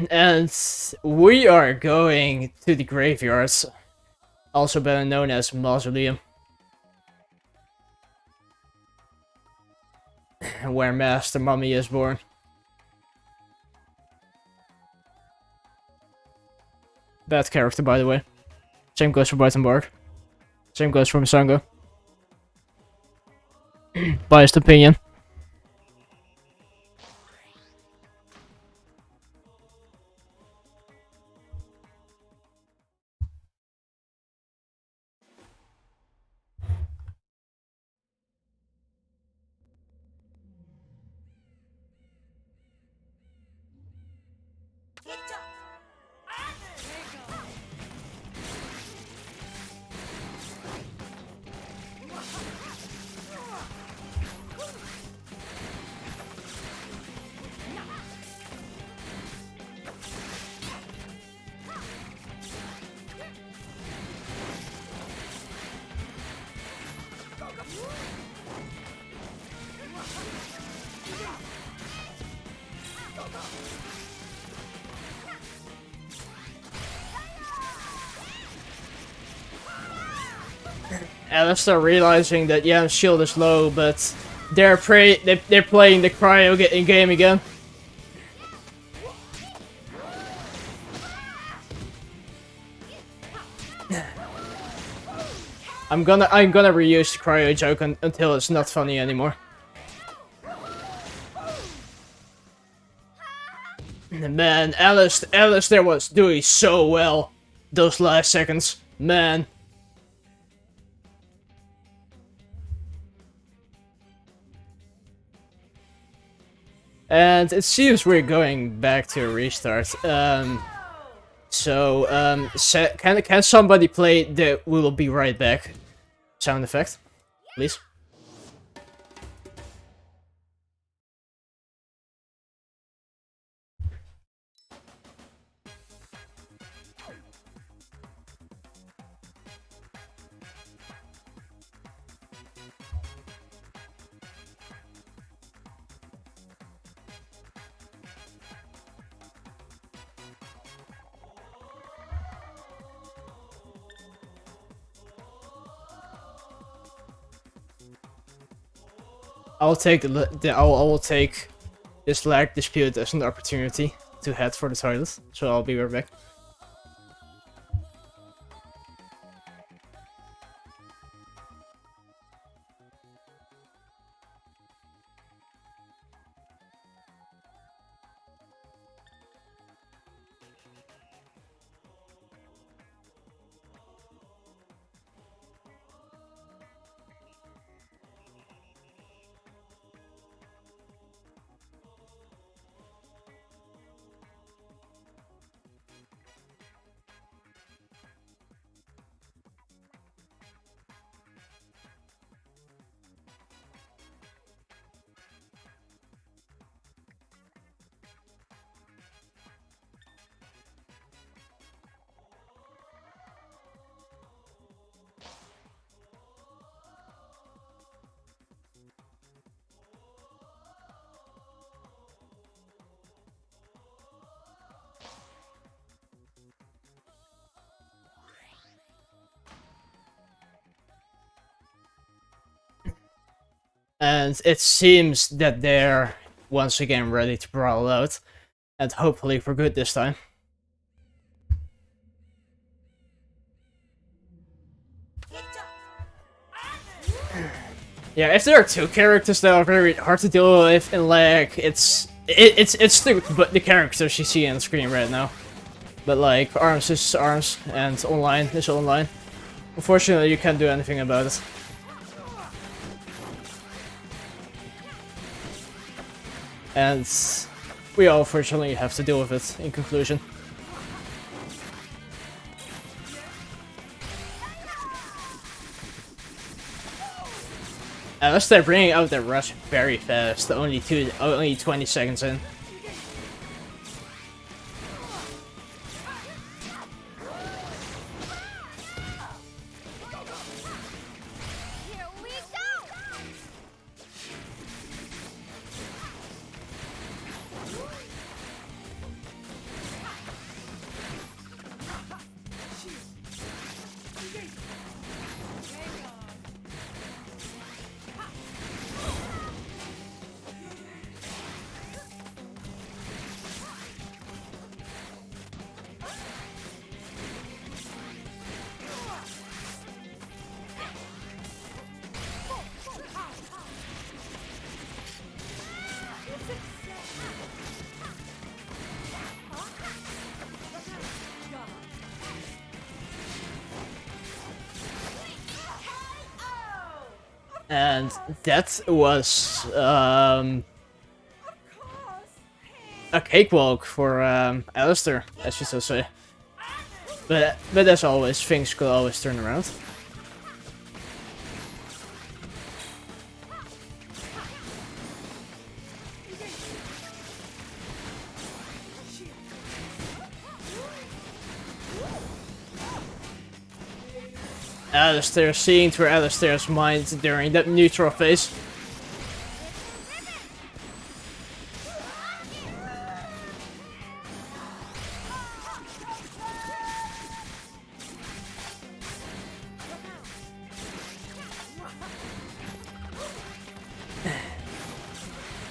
And we are going to the graveyards, also better known as Mausoleum, where Master Mummy is born. Bad character, by the way. Same goes for Buitenborg. Same goes for Misango. Biased opinion. Alistair realizing that Yam's shield is low, but they're playing the cryo in game again. I'm gonna reuse the cryo joke until it's not funny anymore. Man, Alistair was doing so well those last seconds, man. And it seems we're going back to a restart. Can somebody play the "We will be right back" sound effect, please? I will take this lag dispute as an opportunity to head for the toilet, so I'll be right back. And it seems that they're once again ready to brawl out, and hopefully for good this time. Yeah, if there are two characters that are very hard to deal with in lag, it's the characters you see on the screen right now. But like, ARMS is ARMS, and online is online. Unfortunately, you can't do anything about it. And we all unfortunately have to deal with it in conclusion. Unless they're bringing out their rush very fast, only 20 seconds in. And that was a cakewalk for Alistair, as you so say. But as always, things could always turn around. Alistair seeing through Alistair's mind during that neutral phase.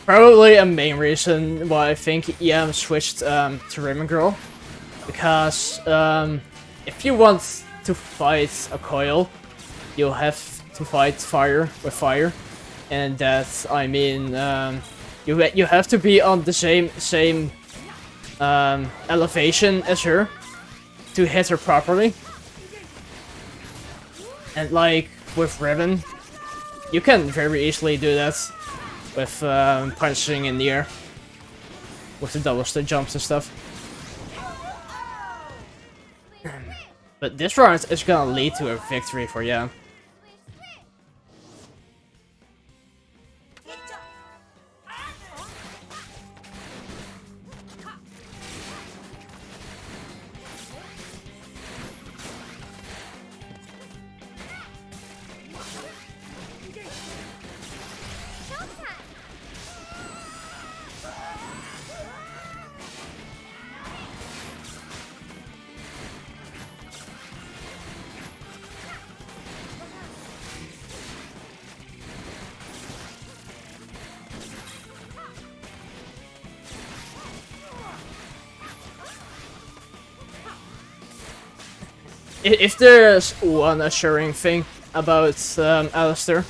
Probably a main reason why I think EM switched to Raymond Girl. Because if you want to fight a coil, you'll have to fight fire with fire, and that I mean you have to be on the same elevation as her to hit her properly. And like with Ribbon, you can very easily do that with punching in the air with the double step jumps and stuff. But this round is gonna lead to a victory for Yam. If there's one assuring thing about Alistair,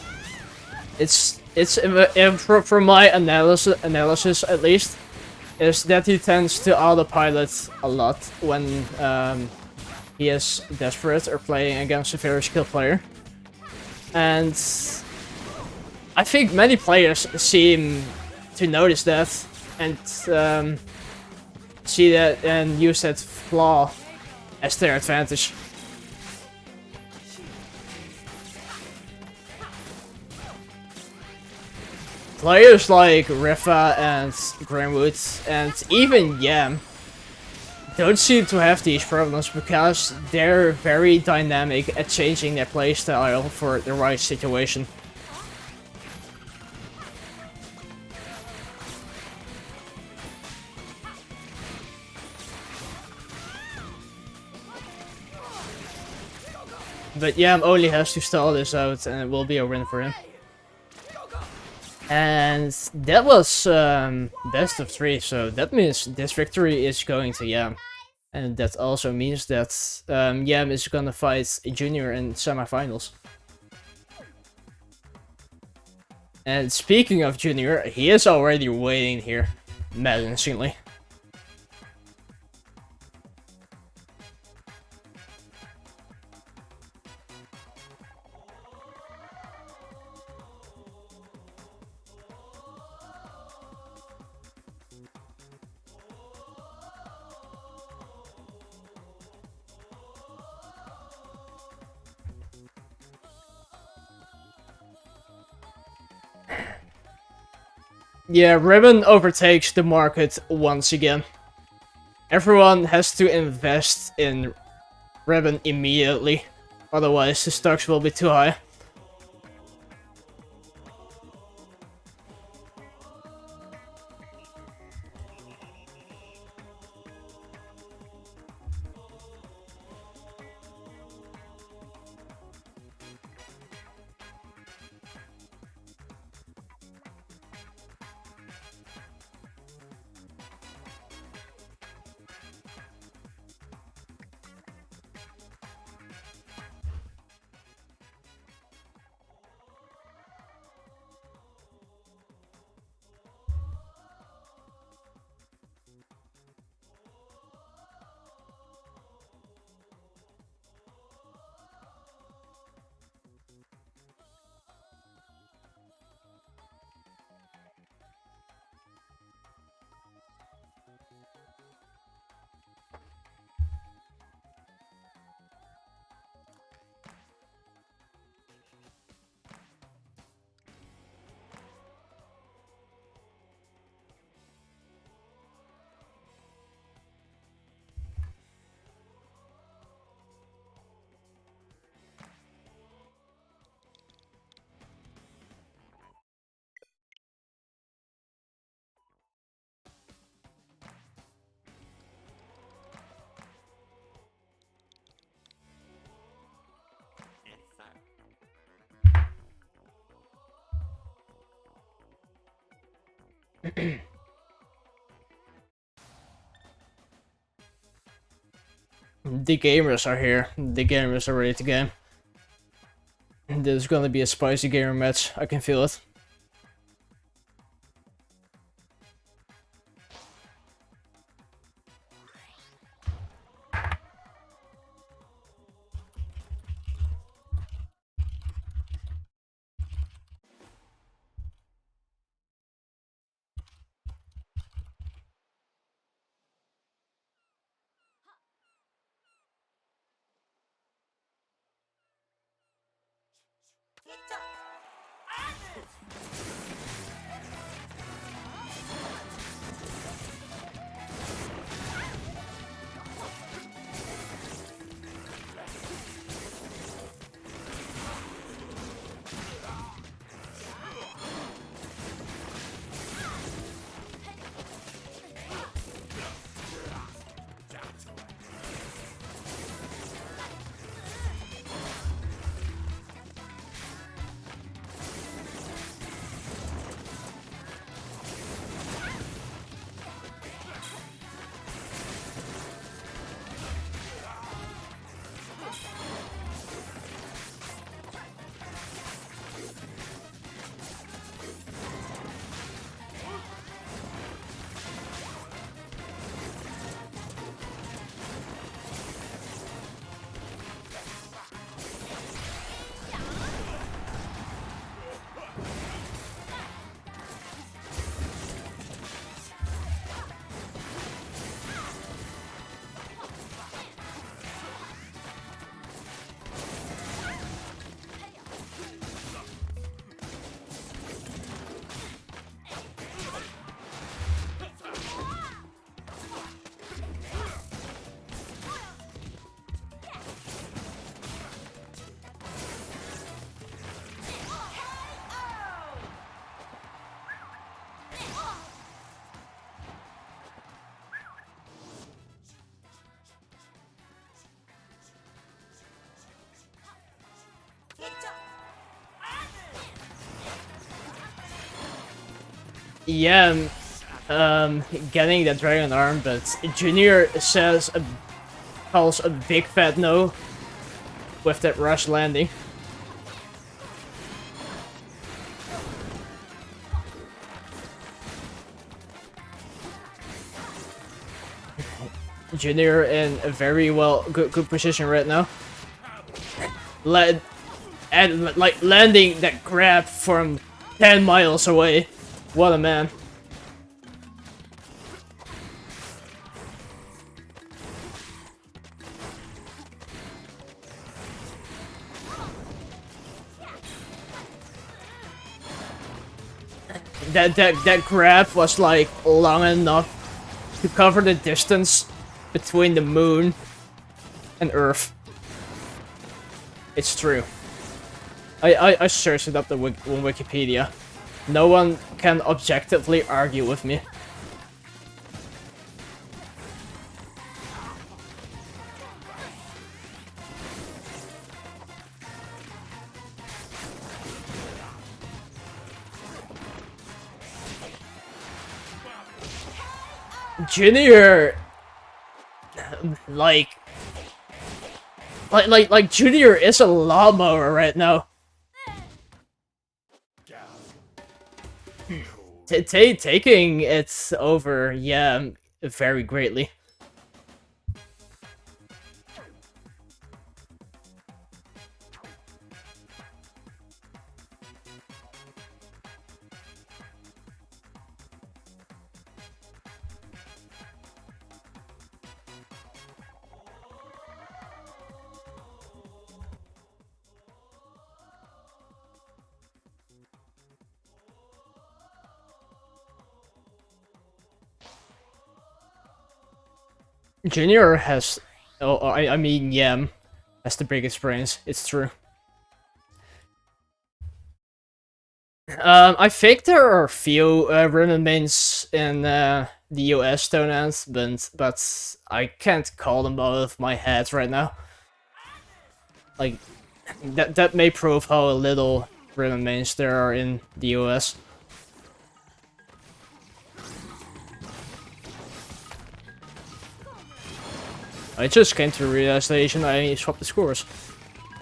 it's from my analysis at least, is that he tends to autopilot a lot when he is desperate or playing against a very skilled player. And I think many players seem to notice that and see that and use that flaw as their advantage. Players like Rifa and Grimwood and even Yam don't seem to have these problems because they're very dynamic at changing their playstyle for the right situation. But Yam only has to stall this out and it will be a win for him. And that was best of 3, so that means this victory is going to Yam. And that also means that Yam is gonna fight Junior in semifinals. And speaking of Junior, he is already waiting here, menacingly. Yeah, Ribbon overtakes the market once again. Everyone has to invest in Ribbon immediately, otherwise the stocks will be too high. The gamers are here. The gamers are ready to game. There's gonna be a spicy gamer match. I can feel it. Yeah, getting the dragon arm, but Junior calls a big fat no with that rush landing. Junior in a very good position right now. Like landing that grab from 10 miles away. What a man. That grab was like long enough to cover the distance between the moon and Earth. It's true. I searched it up on Wikipedia. No one can objectively argue with me. Junior, like Junior is a lawnmower right now. Taking it over, yeah, very greatly. Junior has, I mean, Yam has the biggest brains. It's true. I think there are a few Ronin mains in the US Stonehenge, but I can't call them out of my head right now. Like, that may prove how little Ronin mains there are in the US. I just came to the realization I swapped the scores.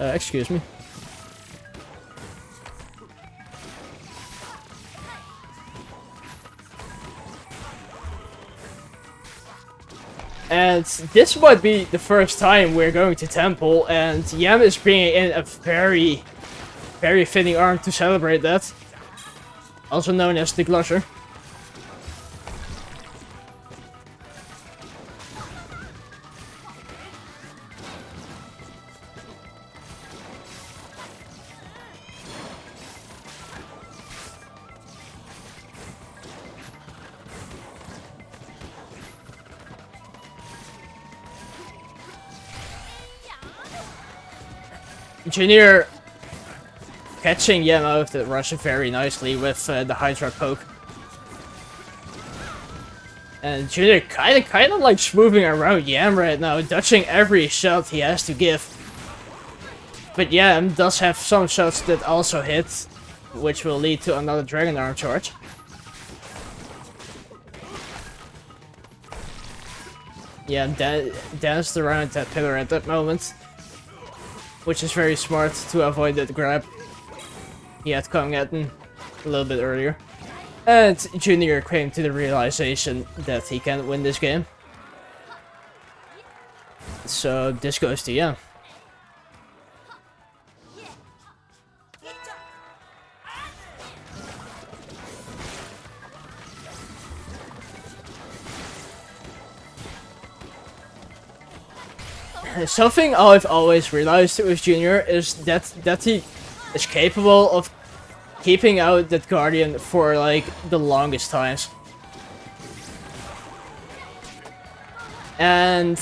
Excuse me. And this might be the first time we're going to Temple, and Yam is bringing in a very fitting arm to celebrate that. Also known as the Glusher. Junior catching Yam out of the rush very nicely with the Hydra poke. And Junior kind of like smoothing around Yam right now, dodging every shot he has to give. But Yam does have some shots that also hit, which will lead to another Dragon Arm charge. Yeah, danced around that pillar at that moment. Which is very smart to avoid that grab he had coming at him a little bit earlier. And Junior came to the realization that he can't win this game. So this goes to Yam. Something I've always realized with Junior is that he is capable of keeping out that Guardian for like the longest times. And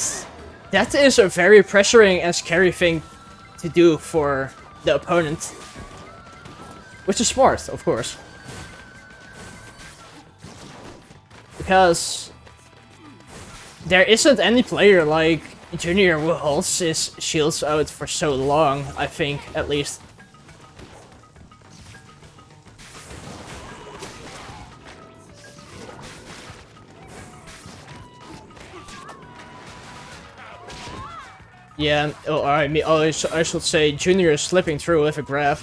that is a very pressuring and scary thing to do for the opponent. Which is smart, of course. Because there isn't any player like Junior who holds his shields out for so long, I think, at least. Yeah, I should say Junior is slipping through with a grab.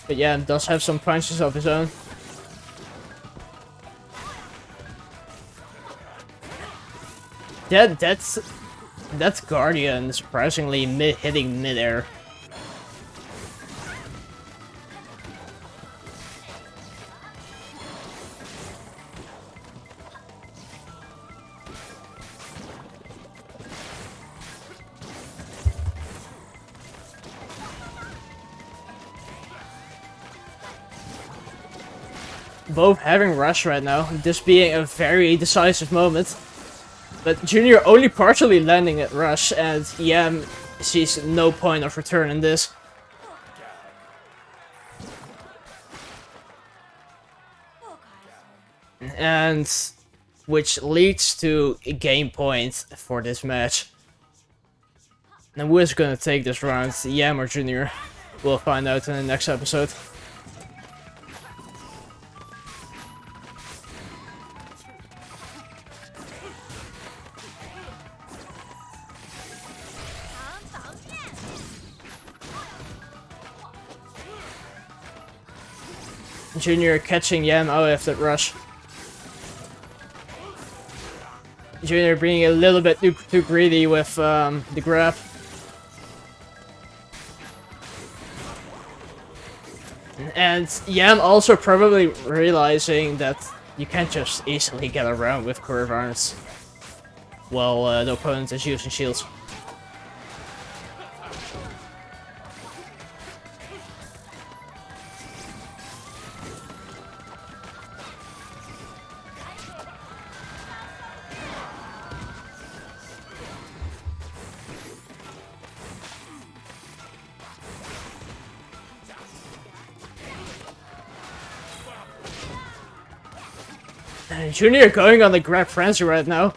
But yeah, does have some punches of his own. That's Guardian surprisingly hitting midair. Both having rush right now, this being a very decisive moment. But Junior only partially landing at rush, and Yam sees no point of return in this. And which leads to a game point for this match. And who is gonna take this round, Yam or Junior? We'll find out in the next episode. Junior catching Yam out of that rush. Junior being a little bit too greedy with the grab. And Yam also probably realizing that you can't just easily get around with curve arms while the opponent is using shields. Junior going on the grab frenzy right now,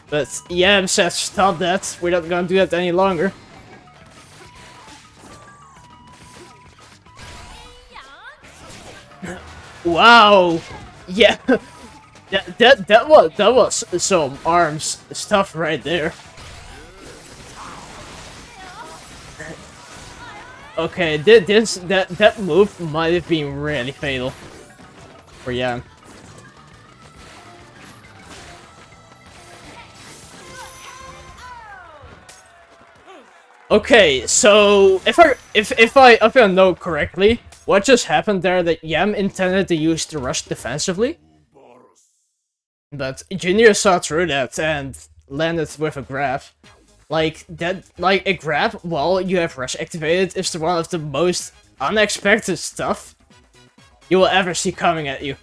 but Yam says stop that, we're not gonna do that any longer. Wow! Yeah, that was some arms stuff right there. Okay, that move might have been really fatal for Yam. Okay, so if I know correctly, what just happened there that Yam intended to use the rush defensively, but Junior saw through that and landed with a grab. Like a grab while you have rush activated is one of the most unexpected stuff you will ever see coming at you.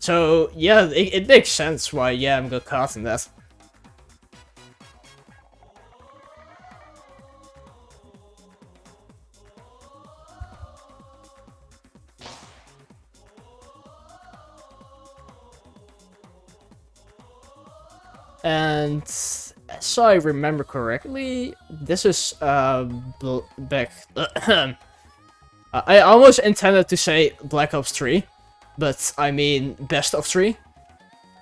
So yeah, it makes sense why Yam got caught in that. And so I remember correctly, this is back. I almost intended to say Black Ops 3, but I mean Best of 3,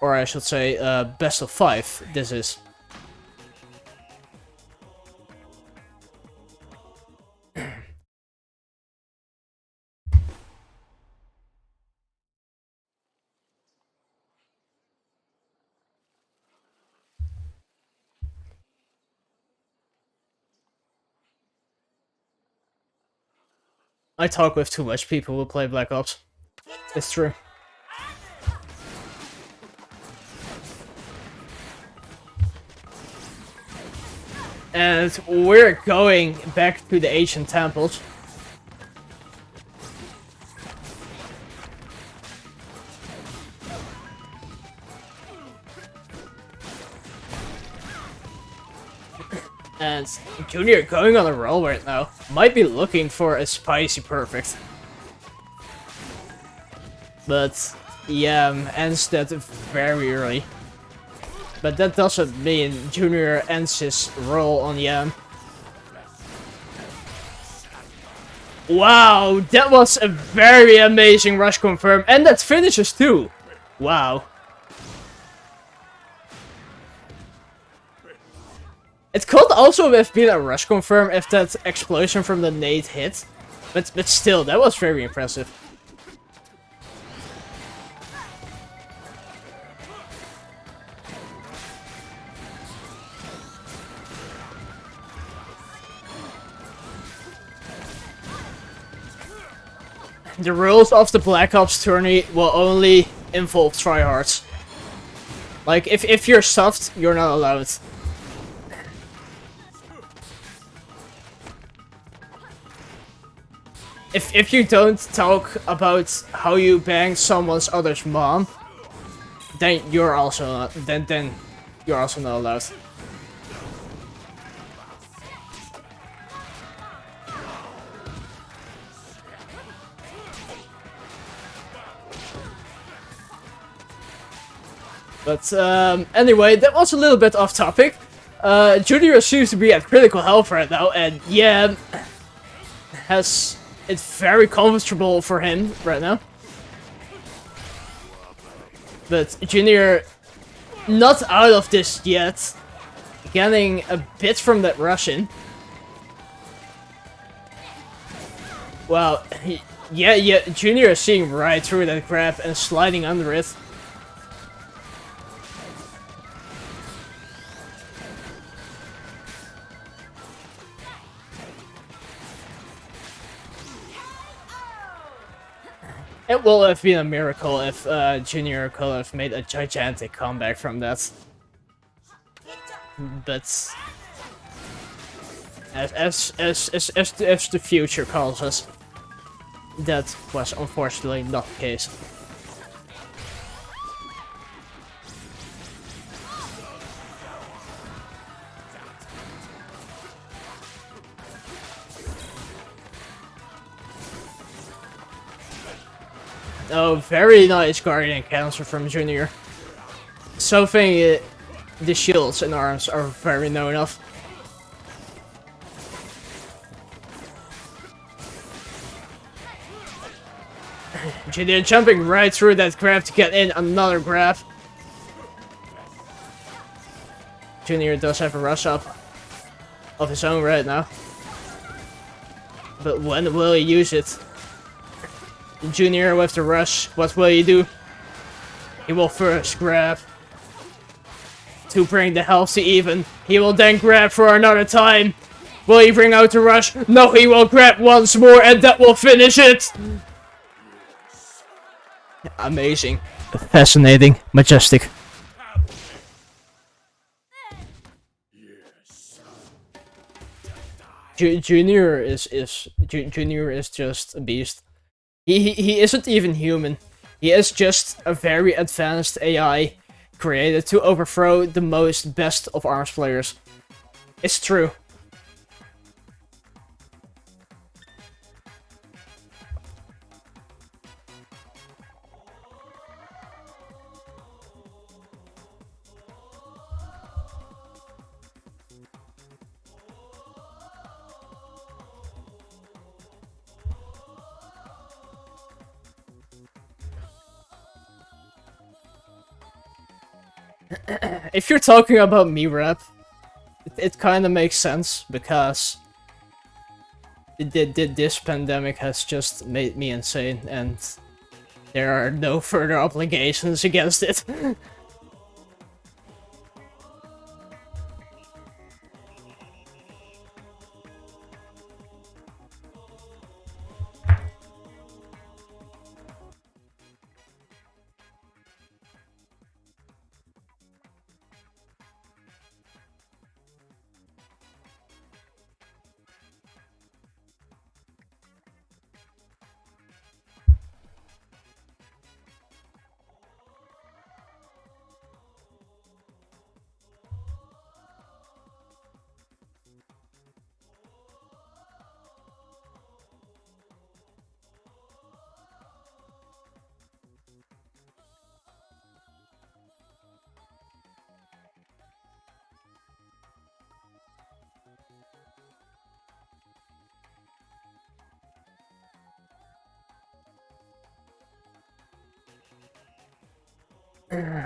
or I should say Best of 5. This is. I talk with too much people who play Black Ops. It's true. And we're going back to the ancient temples. And Junior going on a roll right now. Might be looking for a spicy perfect. But Yam ends that very early. But that doesn't mean Junior ends his roll on Yam. Wow, that was a very amazing rush confirm. And that finishes too. Wow. It could also have been a rush confirm if that explosion from the nade hit. But still, that was very impressive. the rules of the Black Ops tourney will only involve tryhards. Like, if you're soft, you're not allowed. If you don't talk about how you banged someone's other's mom, then you're also not, then you're also not allowed. But anyway, that was a little bit off topic. Junior seems to be at critical health right now, and yeah, it's very comfortable for him right now. But Junior, not out of this yet, getting a bit from that Russian. Wow, yeah, Junior is seeing right through that grab and sliding under it. It will have been a miracle if Junior could have made a gigantic comeback from that. But as the future calls us, that was unfortunately not the case. Oh, very nice Guardian Cancer from Junior. Something the shields and arms are very known enough. Junior jumping right through that grab to get in another grab. Junior does have a rush up of his own right now. But when will he use it? Junior with the rush, what will he do? He will first grab to bring the health to even. He will then grab for another time. Will he bring out the rush? No, he will grab once more and that will finish it! Amazing. Fascinating. Majestic. Junior is just a beast. He isn't even human. He is just a very advanced AI created to overthrow the most best of ARMS players. It's true. If you're talking about me rep, it kind of makes sense because this pandemic has just made me insane and there are no further obligations against it.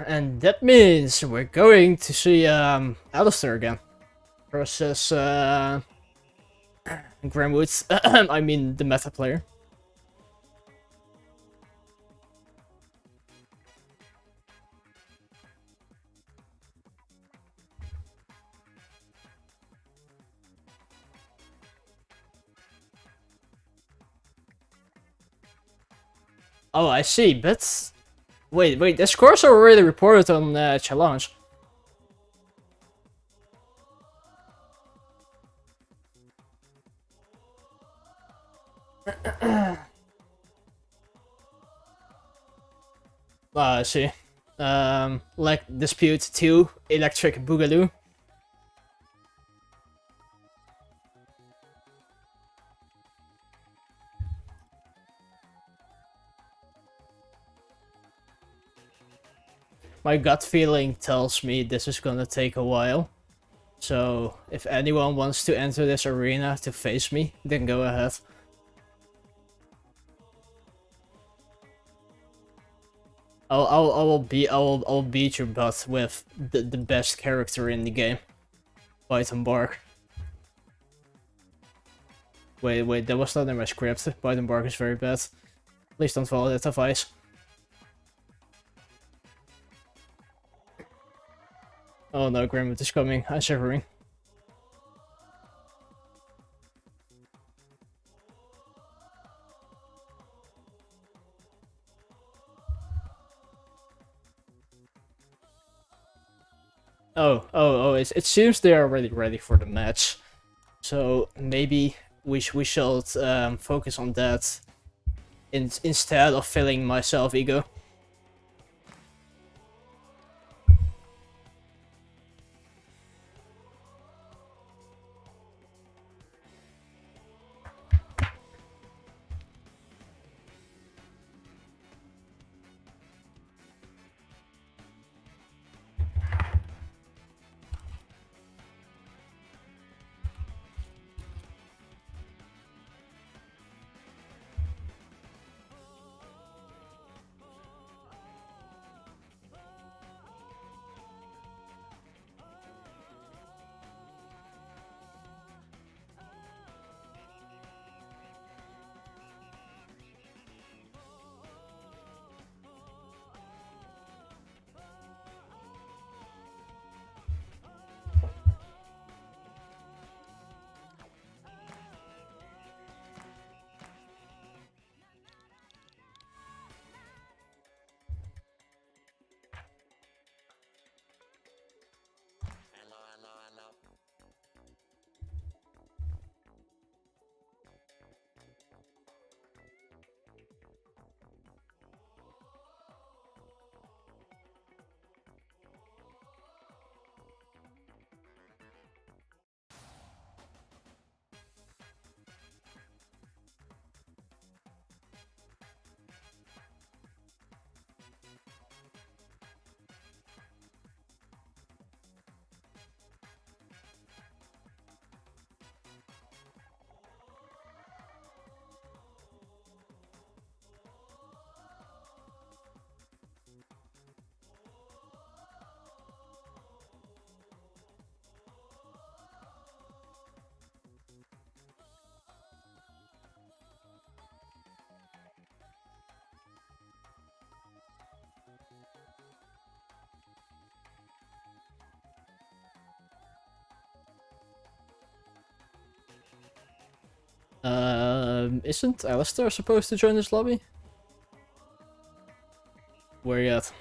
And that means we're going to see Alistair again versus Grimwood. I mean the meta player. Oh, I see, but... Wait, the scores are already reported on Challenge. I see. Like Dispute 2, Electric Boogaloo. My gut feeling tells me this is gonna take a while. So, if anyone wants to enter this arena to face me, then go ahead. I'll beat your butt with the best character in the game, Python Bark. Wait, that was not in my script. Python Bark is very bad. Please don't follow that advice. Oh no, Grimwood is coming. I'm shivering. Oh, it seems they are already ready for the match. So maybe we should focus on that instead of filling my self-ego. Isn't Alistair supposed to join this lobby? Where yet?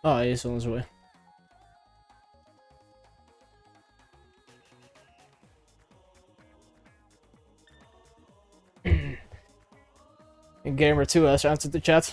Oh, he's on his way. And Gamer2 has answered the chat.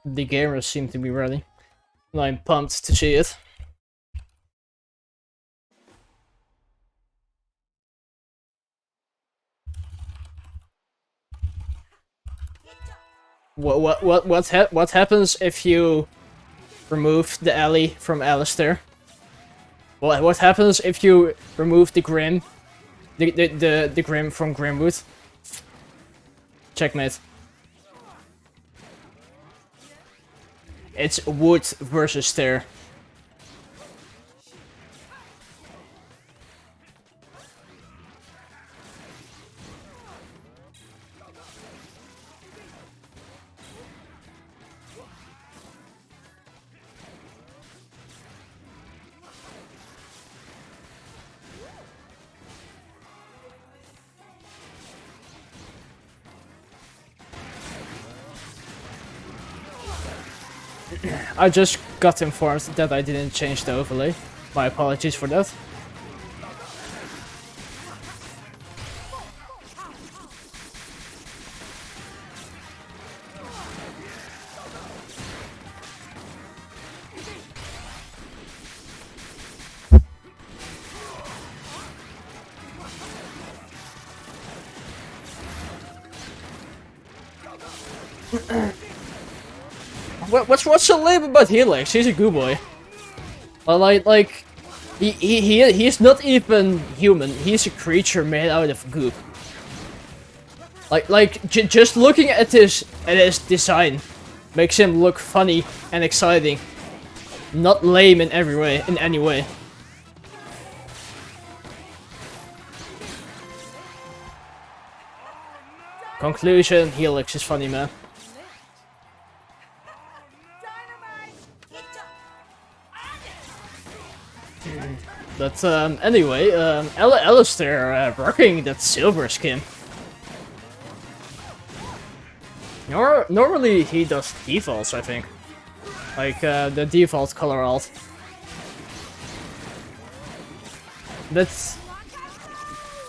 the gamers seem to be ready. And I'm pumped to see it. What happens if you remove the alley from Alistair? What happens if you remove the Grim, the Grim from Grimwood? Checkmate. It's wood versus stair. I just got informed that I didn't change the overlay. My apologies for that. What's so lame about Helix? He's a good boy. He's not even human. He's a creature made out of goop. Just looking at his design makes him look funny and exciting, not lame in any way. Conclusion: Helix is funny, man. But anyway, Alistair rocking that silver skin. Normally he does defaults, I think. Like the default color alt. But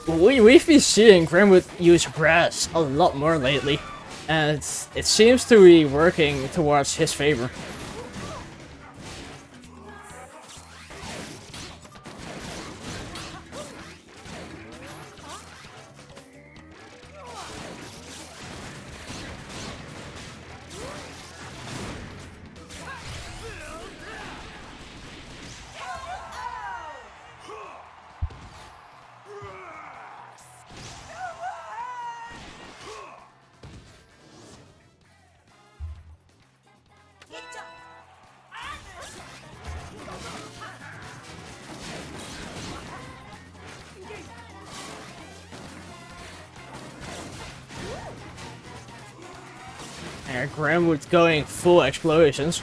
we've been seeing Grimwood use brass a lot more lately, and it seems to be working towards his favor. Grimwood going full explosions,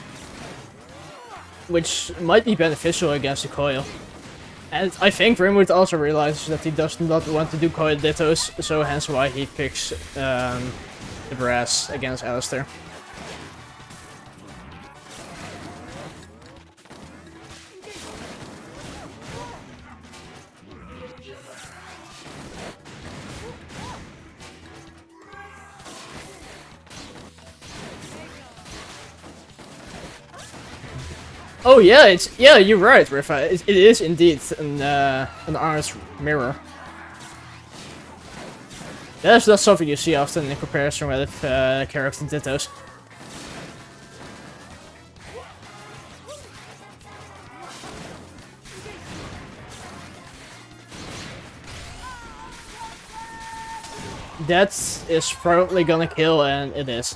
which might be beneficial against the coil. And I think Grimwood also realizes that he does not want to do coil dittos, so hence why he picks the brass against Alistair. Oh yeah, you're right, Rifa. It is indeed an honest mirror. That's not something you see often in comparison with character dittos. That is probably gonna kill, and it is.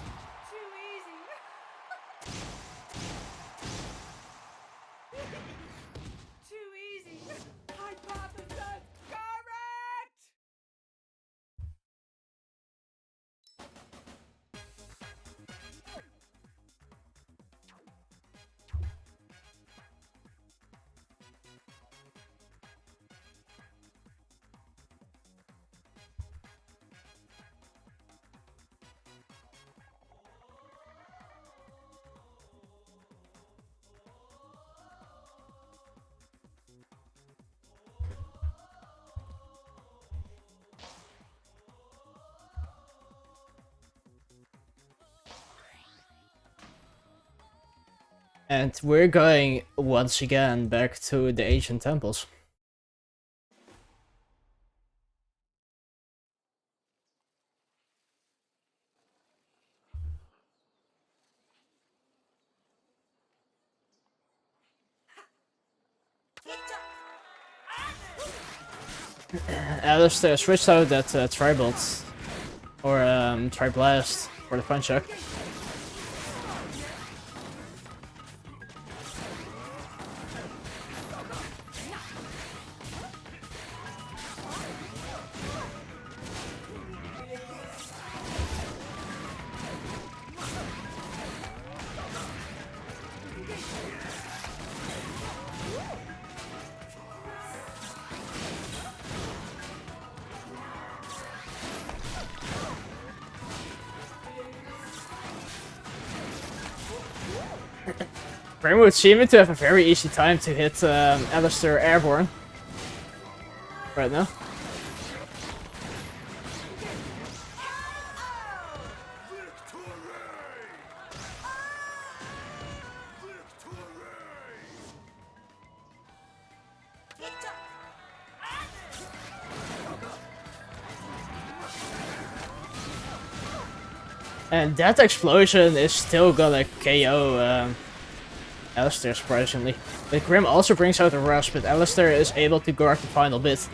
And we're going once again back to the ancient temples. Alistair switched out that Tribolt, or Triblast, for the punch check. Grim seeming to have a very easy time to hit Alistair airborne right now. And that explosion is still gonna KO Alistair, surprisingly. But Grim also brings out a rush, but Alistair is able to guard the final bit.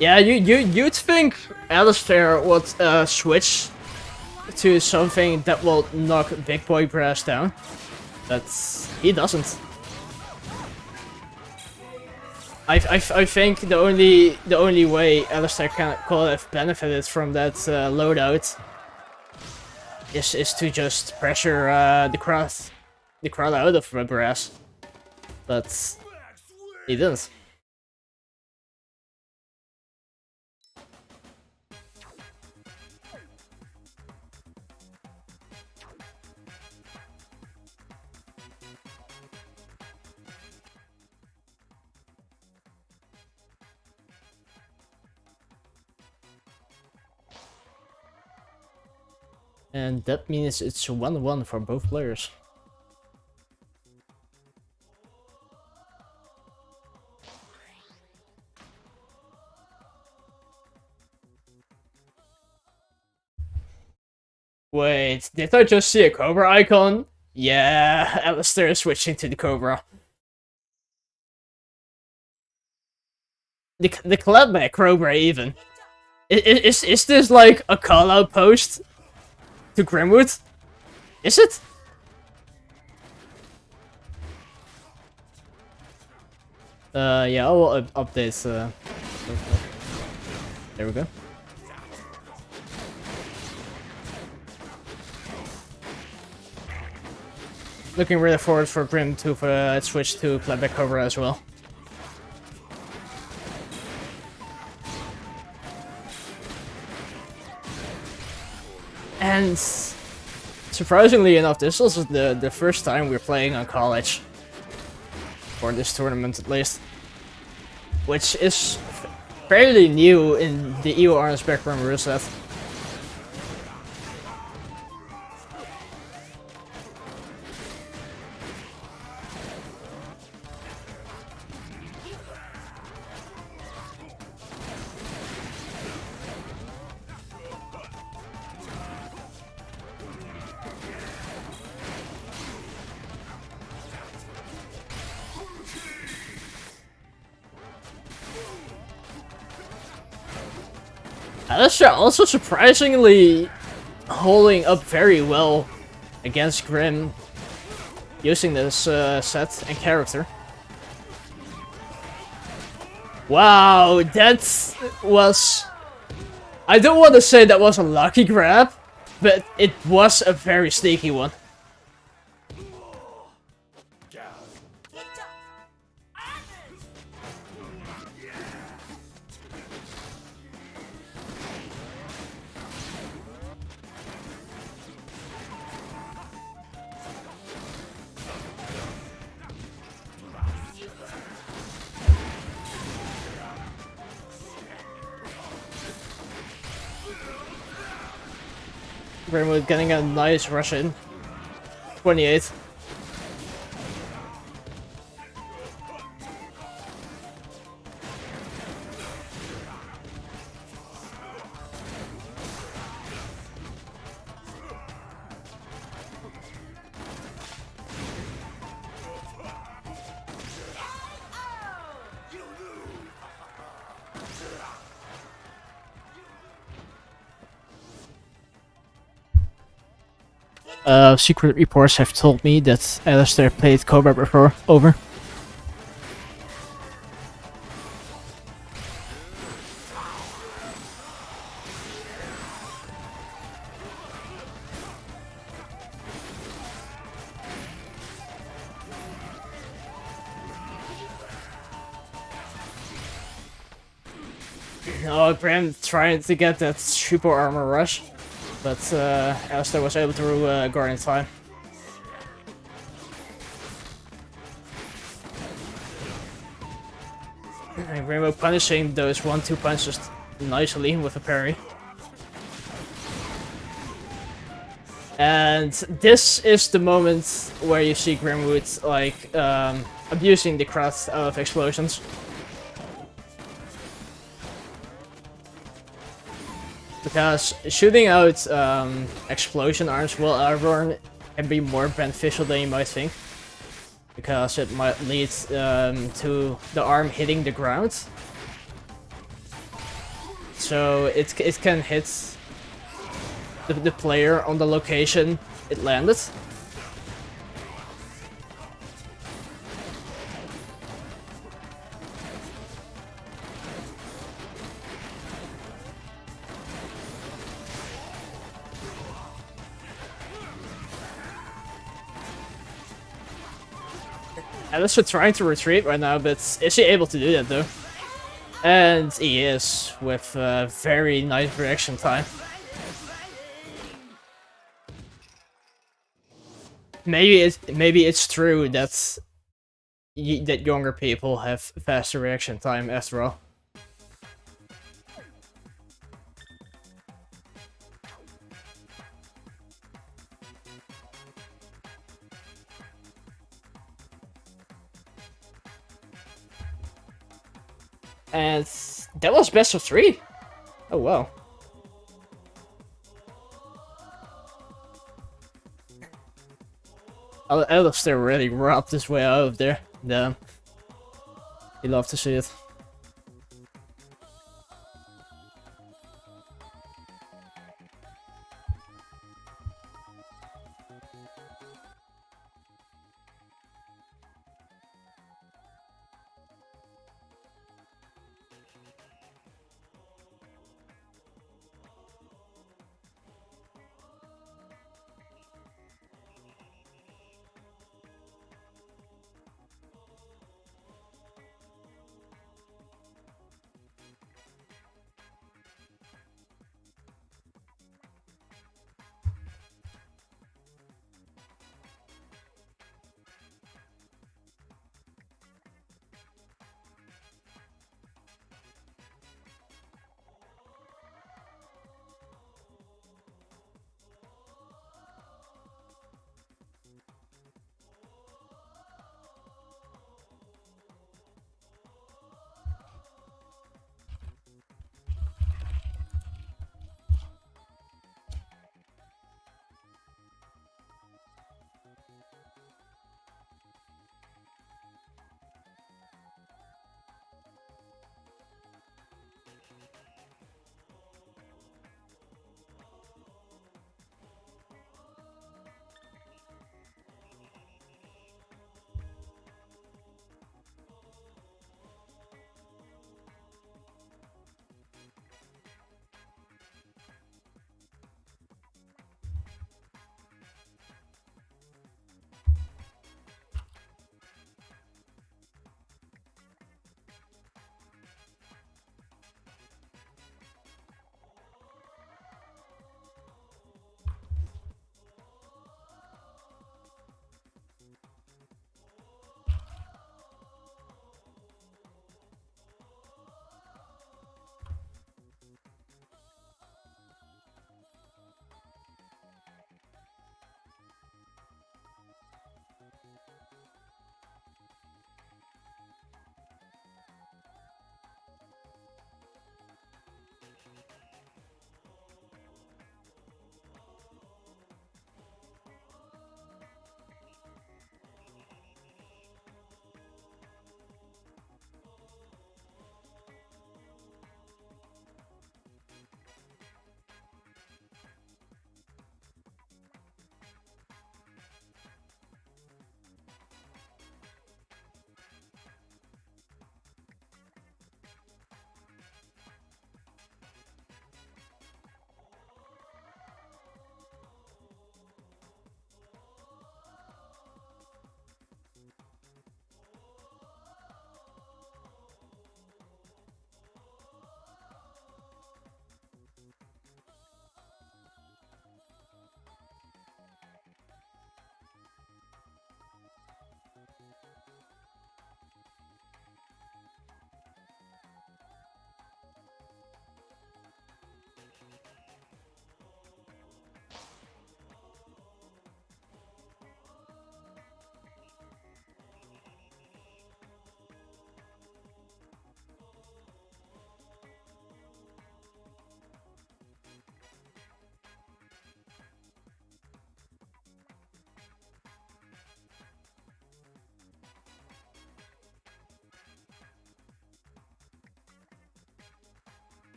Yeah, you'd think Alistair would switch to something that will knock Big Boy Brass down, but he doesn't. I think the only way Alistair could have benefited from that loadout is to just pressure the crowd out of Brass, but he didn't. And that means it's 1-1 for both players. Wait, did I just see a Cobra icon? Yeah, Alistair is switching to the Cobra. The Clapback Cobra even. Is this like a call-out post to Grimwood? Is it? Yeah, I will update. There we go. Looking really forward for Grim to switch to Clapback Cobra as well. And surprisingly enough, this was the first time we're playing on college. For this tournament at least. Which is fairly new in the EU Arms Background rule set. Alistair also surprisingly holding up very well against Grim using this set and character. Wow, that was... I don't want to say that was a lucky grab, but it was a very sneaky one. Greenwood getting a nice rush in. 28. Secret reports have told me that Alistair played Cobra before. Over. Oh, Graham trying to get that super armor rush, but Alistair was able to guard in time. And Rainbow punishing those 1-2 punches nicely with a parry. And this is the moment where you see Grimwood like abusing the crowd out of explosions. Because shooting out explosion arms while airborne can be more beneficial than you might think. Because it might lead to the arm hitting the ground. So it can hit the player on the location it landed. Alistair trying to retreat right now, but is he able to do that though? And he is, with a very nice reaction time. Maybe it's true that younger people have faster reaction time after all. And that was best of 3. Oh wow. Alistair really robbed his way out of there. Damn. You love to see it.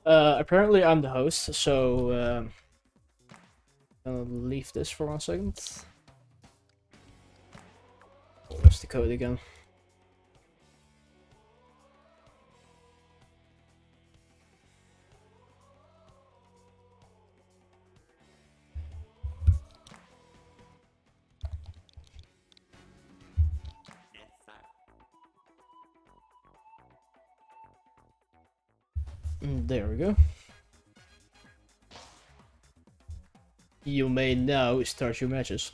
Apparently I'm the host, so I'll leave this for 1 second. What's the code again? There we go. You may now start your matches.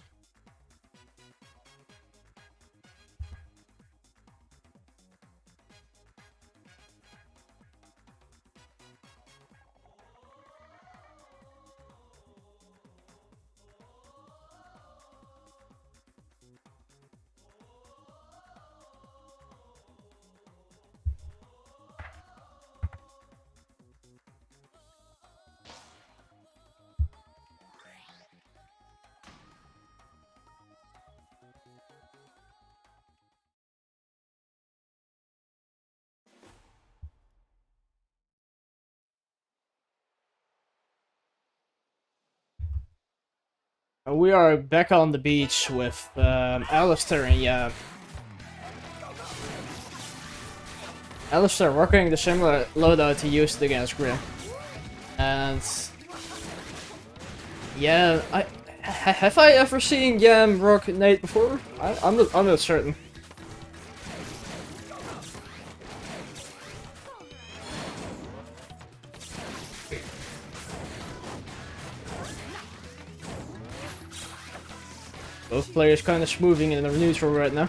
We are back on the beach with Alistair and yeah. Alistair rocking the similar loadout he used against Grim. And yeah, have I ever seen Yam rock Nate before? I'm not certain. Both players kind of smoothing in the neutral right now.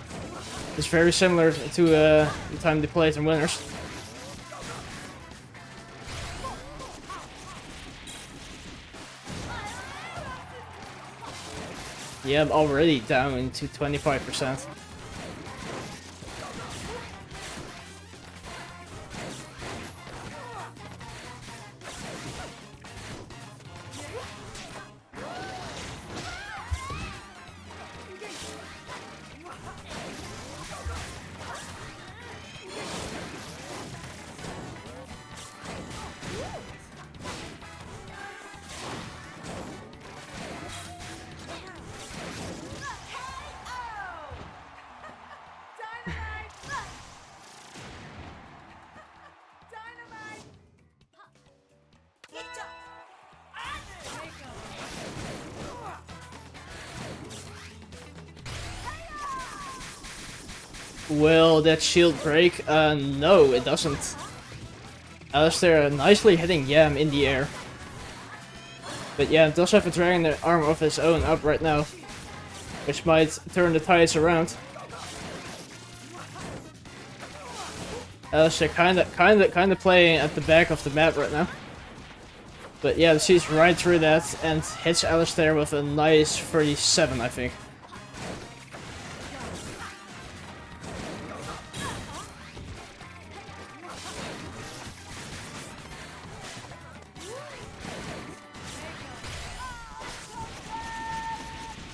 It's very similar to the time they played in Winners. Yeah, I'm already down into 25%. Will that shield break? No, it doesn't. Alistair nicely hitting Yam in the air. But yeah, it does have a dragon arm of his own up right now, which might turn the tides around. Alistair kinda playing at the back of the map right now. But yeah, sees right through that and hits Alistair with a nice 37, I think.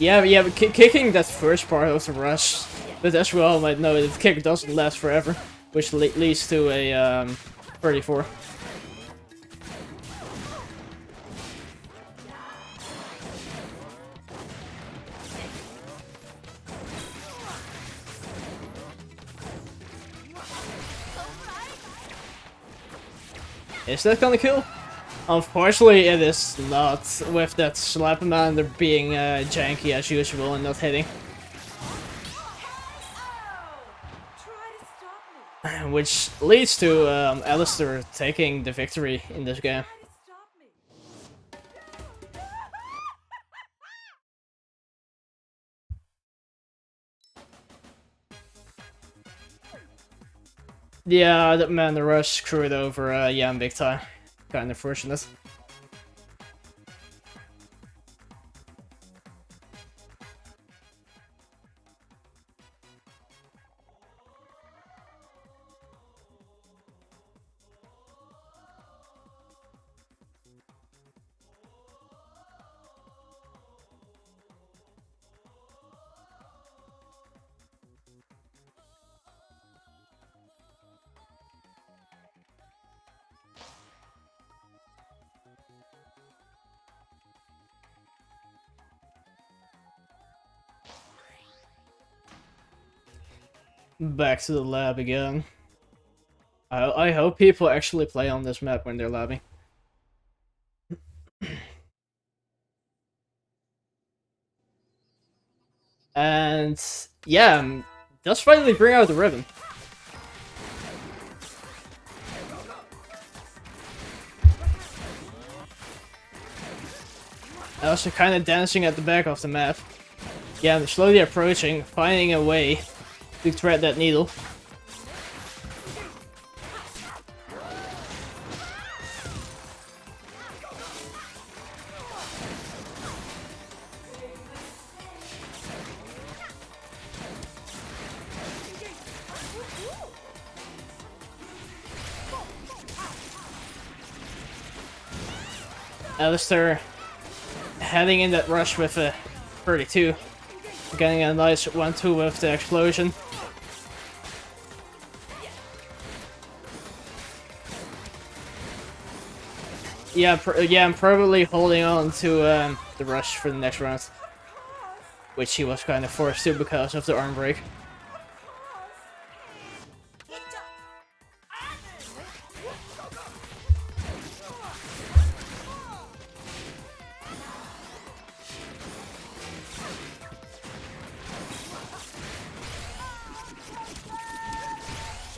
Yeah, but kicking that first part of the rush, but as we all might know, the kick doesn't last forever, which leads to a 34. Is that gonna kill? Unfortunately, it is not, with that Slapamander being janky as usual and not hitting. Which leads to Alistair taking the victory in this game. Yeah, that man, the rush screwed over Yam big time. Kinda fortunate. Back to the lab again. I hope people actually play on this map when they're labbing. And yeah, let's finally bring out the ribbon. Also kind of dancing at the back of the map. Yeah, I'm slowly approaching, finding a way to thread that needle. Alistair heading in that rush with a 32. Getting a nice 1-2 with the explosion. Yeah, I'm probably holding on to the rush for the next round. Which he was kind of forced to because of the arm break.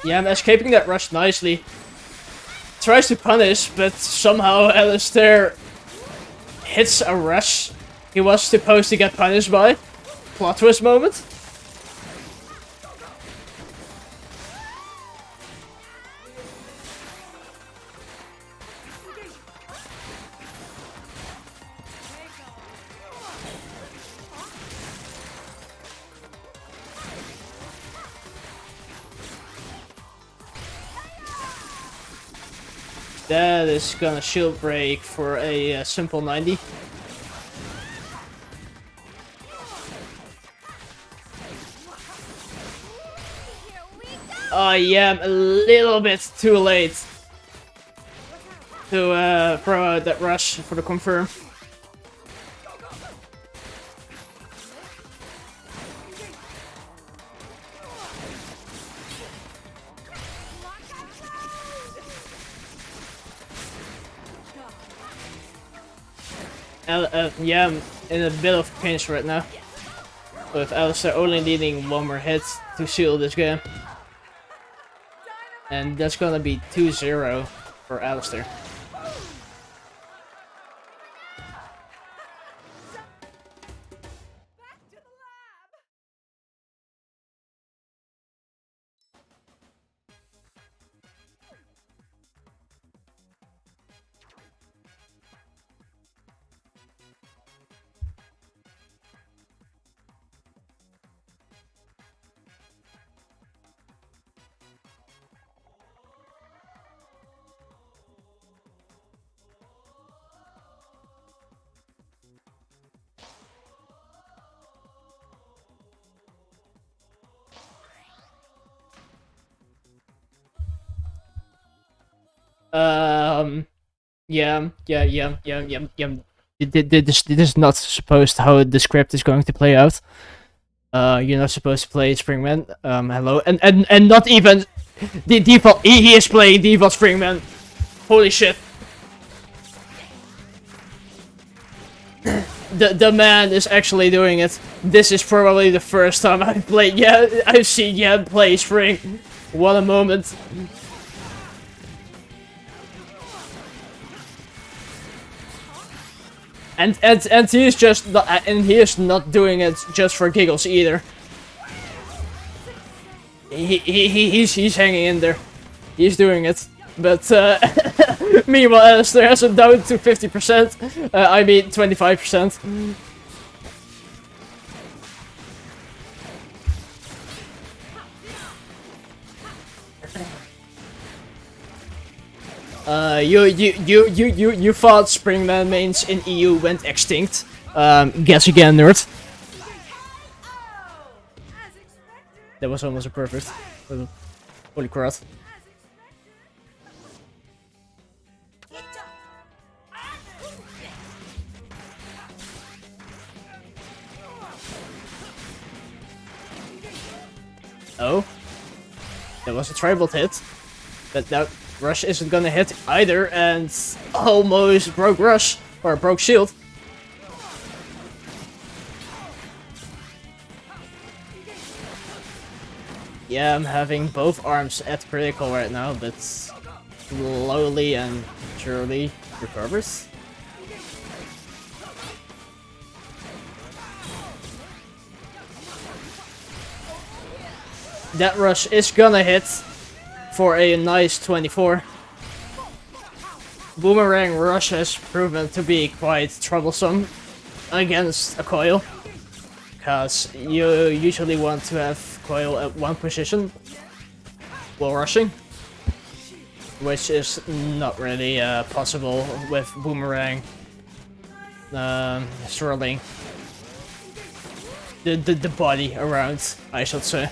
Yeah, I'm escaping that rush nicely. Tries to punish, but somehow Alistair hits a rush he was supposed to get punished by. Plot twist moment. That is gonna shield break for a simple 90. Yeah, I'm a little bit too late to throw out that rush for the confirm. Yeah, I'm in a bit of pinch right now. With Alistair only needing one more hit to seal this game. And that's gonna be 2-0 for Alistair. Yeah. This is not supposed how the script is going to play out. You're not supposed to play Springman. Hello, and not even the default. He is playing default Springman. Holy shit. The man is actually doing it. This is probably the first time I've played. Yeah, I've seen Yen play Spring. What a moment. And he is just not, and he is not doing it just for giggles either. He's hanging in there. He's doing it. But meanwhile, Alistair has him down to 50%. I mean 25%. You thought Springman mains in EU went extinct. Guess again, nerd. That was almost a perfect. Holy crap. Oh? That was a tribal hit. But that rush isn't gonna hit either, and almost broke rush, or broke shield. Yeah, I'm having both arms at critical right now, but slowly and surely recovers. That rush is gonna hit for a nice 24. Boomerang rush has proven to be quite troublesome against a coil, because you usually want to have coil at one position while rushing, which is not really possible with boomerang swirling the body around, I should say.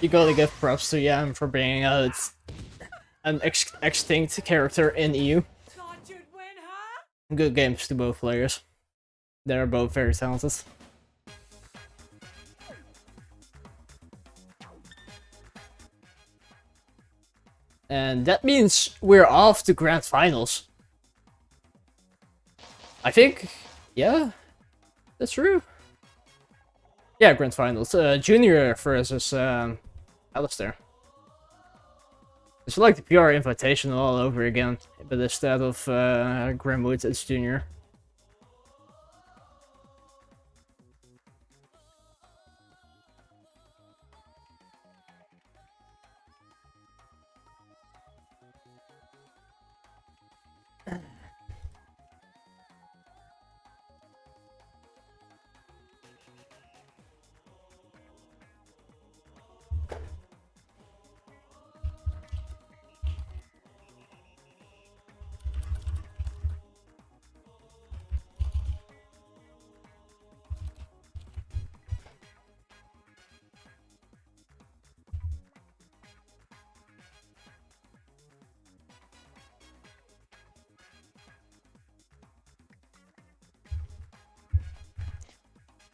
You gotta give props to Yam for bringing out an extinct character in EU. Good games to both players. They're both very talented. And that means we're off to Grand Finals. I think, yeah, that's true. Yeah, Grand Finals. Junior versus Alistair. It's like the PR Invitational all over again, but instead of Grimwood, it's Junior.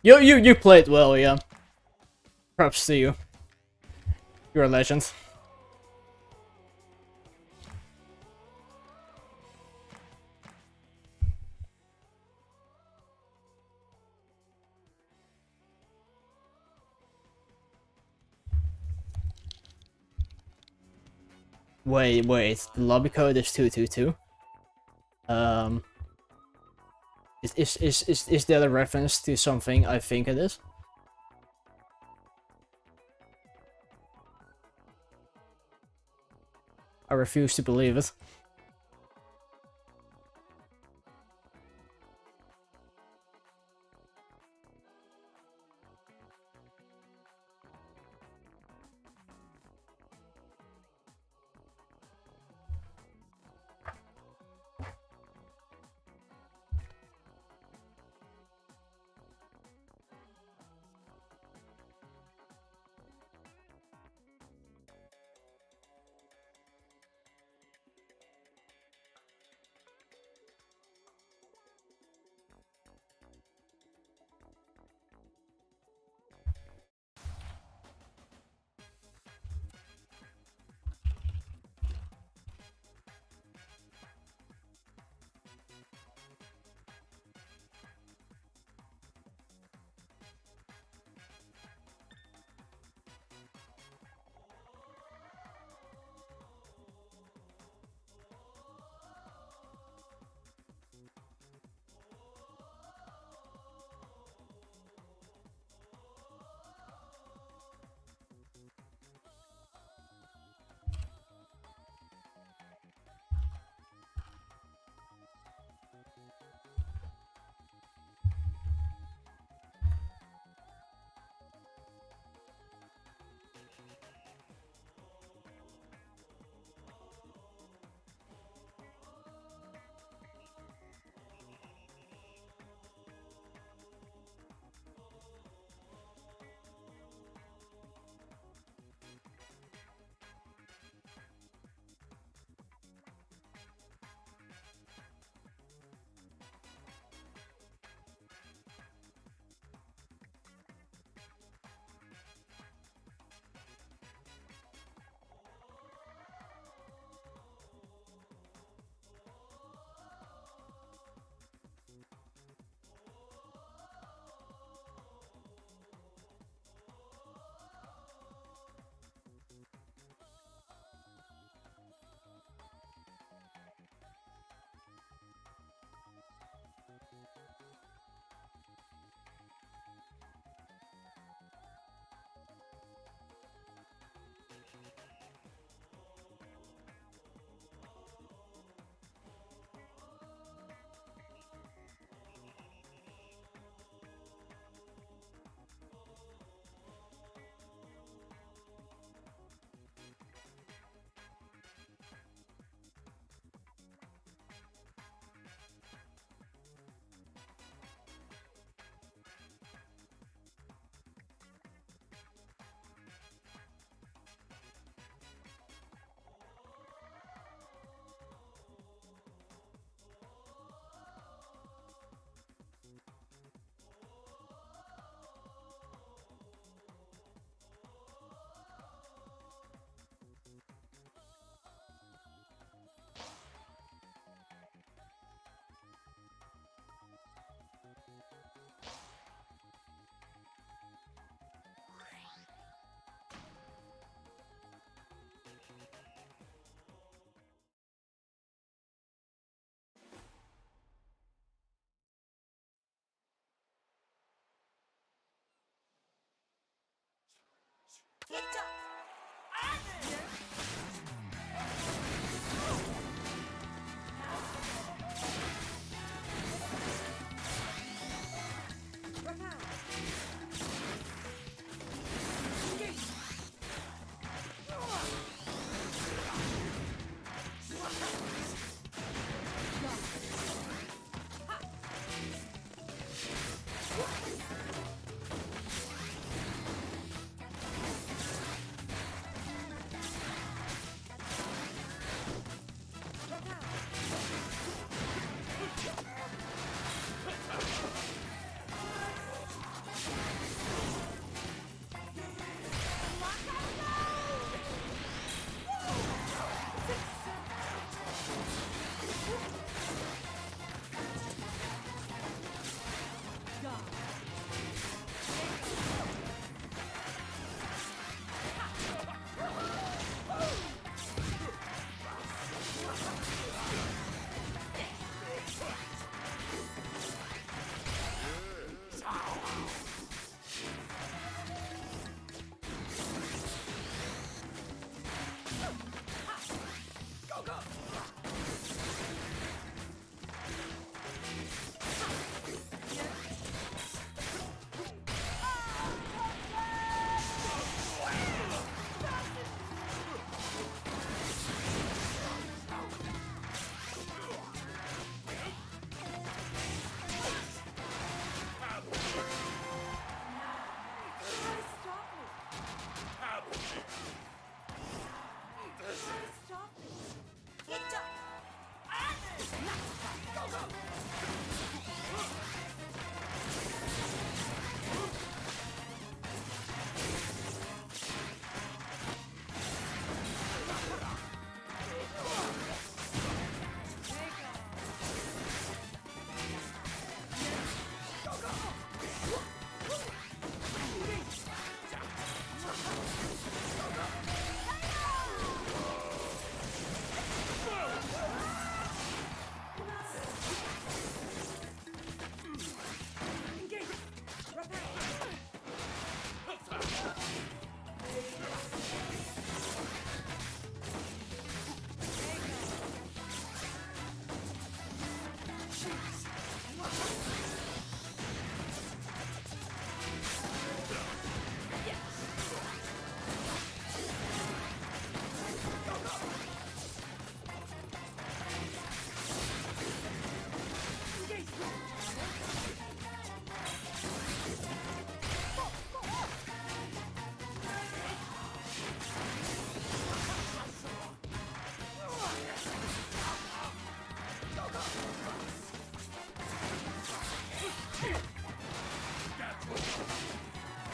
You played well, yeah. Props to you. You're a legend. Wait, the lobby code is 222. Is that a reference to something I think it is? I refuse to believe it.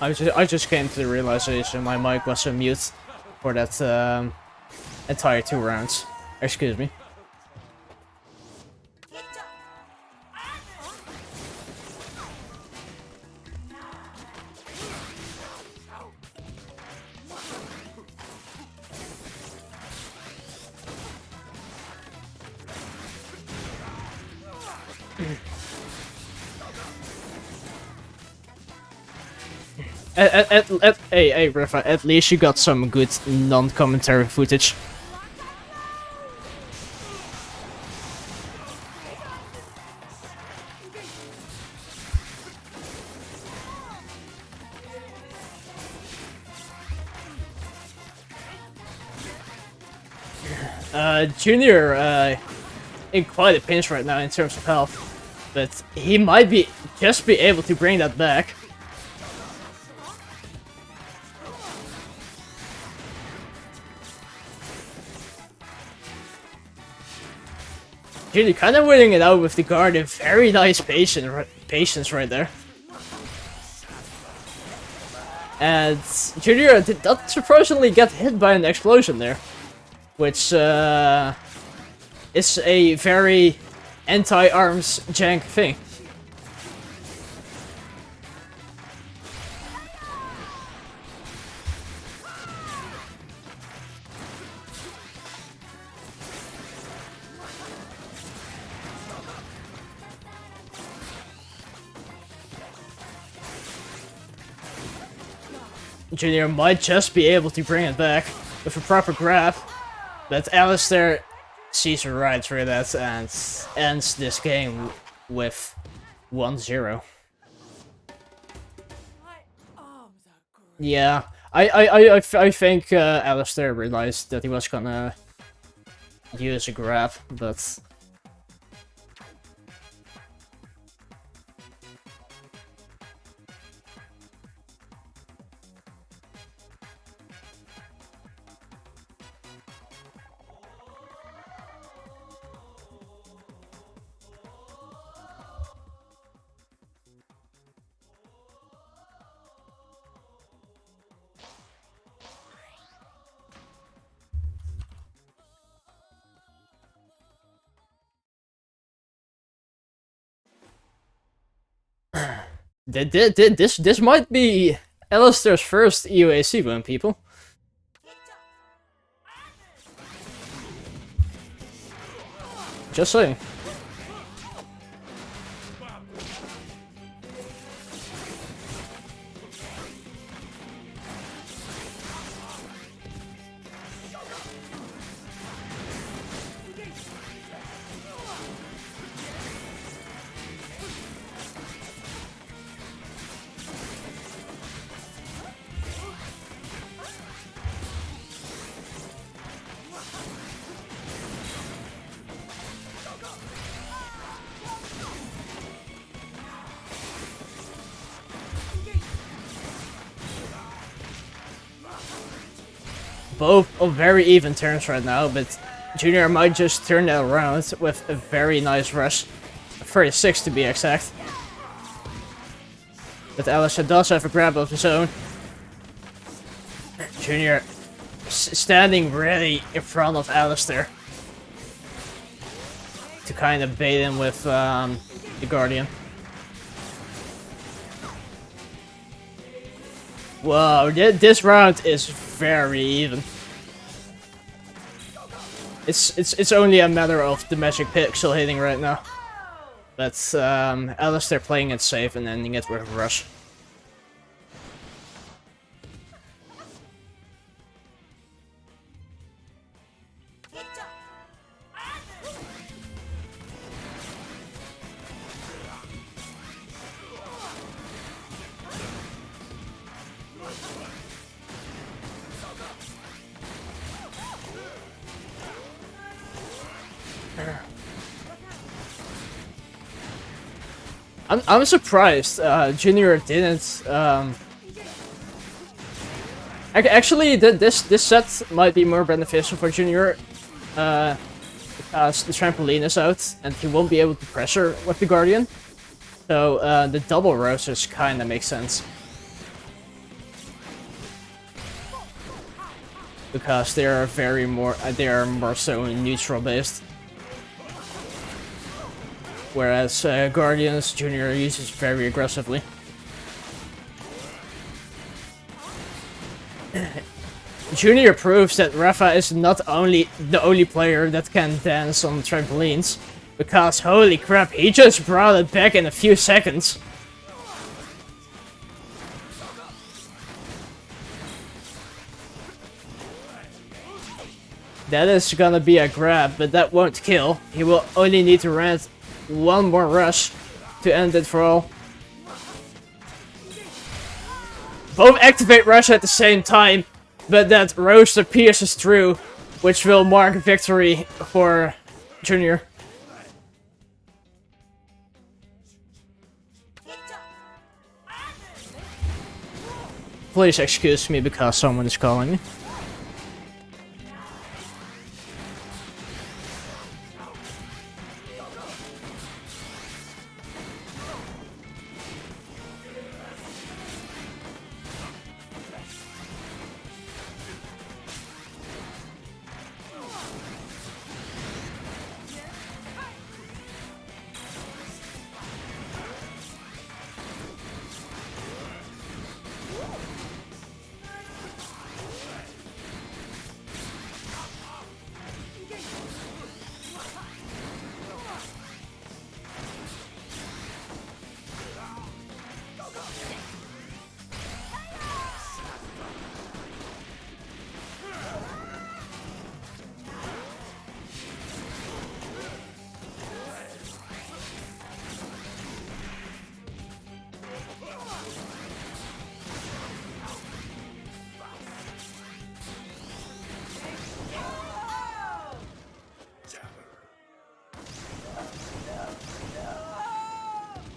I just came to the realization my mic was on mute for that entire 2 rounds. Excuse me. Hey, Rafa, at least you got some good non-commentary footage. Junior, in quite a pinch right now in terms of health, but he might just be able to bring that back. Junior kind of winning it out with the guard, a very nice patience right there. And Junior did not surprisingly get hit by an explosion there, which is a very anti-arms jank thing. Junior might just be able to bring it back with a proper grab, but Alistair sees right through that and ends this game with 1-0. Yeah, I think Alistair realized that he was gonna use a grab, but this might be Alistair's first EUAC win, people. Just saying. Both of very even turns right now, but Junior might just turn that around with a very nice rush. 36 to be exact. But Alistair does have a grab of his own. Junior standing really in front of Alistair to kind of bait him with the Guardian. Whoa, this round is very even. It's only a matter of the magic pixel hitting right now. But Alistair playing it safe and ending it with a rush. I'm surprised Junior didn't. Actually, this set might be more beneficial for Junior because the trampoline is out and he won't be able to pressure with the Guardian. So the double roses kind of make sense because they are more so neutral based. Whereas Guardians Junior uses very aggressively. Junior proves that Rafa is not only the only player that can dance on trampolines, because holy crap, he just brought it back in a few seconds. That is gonna be a grab, but that won't kill. He will only need to rent one more rush to end it for all. Both activate rush at the same time, but that roaster pierces through, which will mark victory for Junior. Please excuse me because someone is calling me.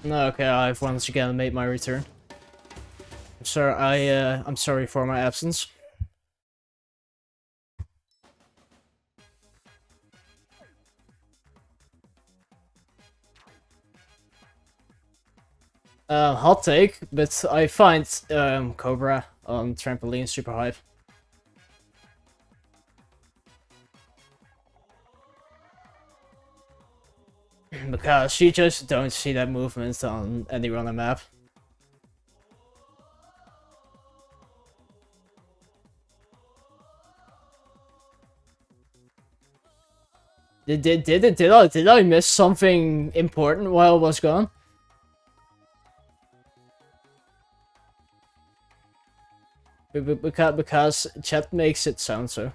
No, okay, I've once again made my return. I'm sorry for my absence. Hot take, but I find Cobra on trampoline super hype. Because you just don't see that movement on any runner map. Did I miss something important while I was gone? Because chat makes it sound so.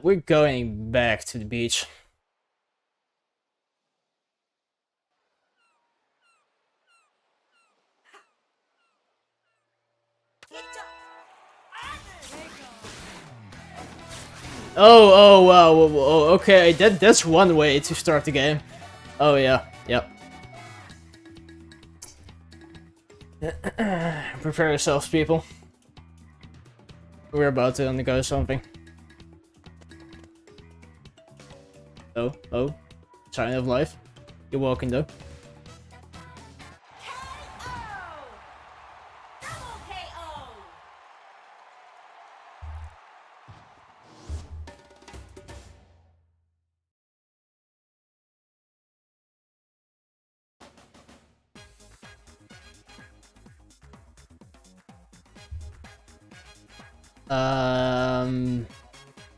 We're going back to the beach. Oh, wow, okay, that's one way to start the game. Oh, yeah, yep. Prepare yourselves, people. We're about to undergo something. Oh, sign of life. You're walking, though.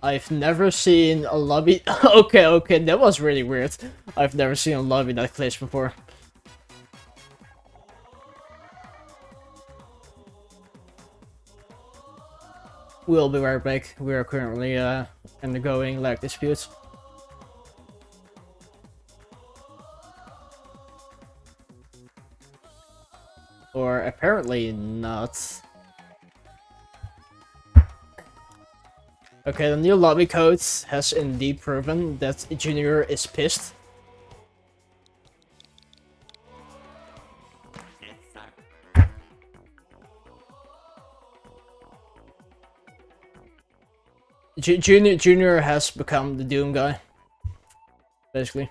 I've never seen a lobby. Okay, that was really weird. I've never seen a lobby that glitched before. We'll be right back. We are currently undergoing lag disputes. Or apparently not. Okay, the new lobby code has indeed proven that Junior is pissed. Junior has become the Doom guy, basically.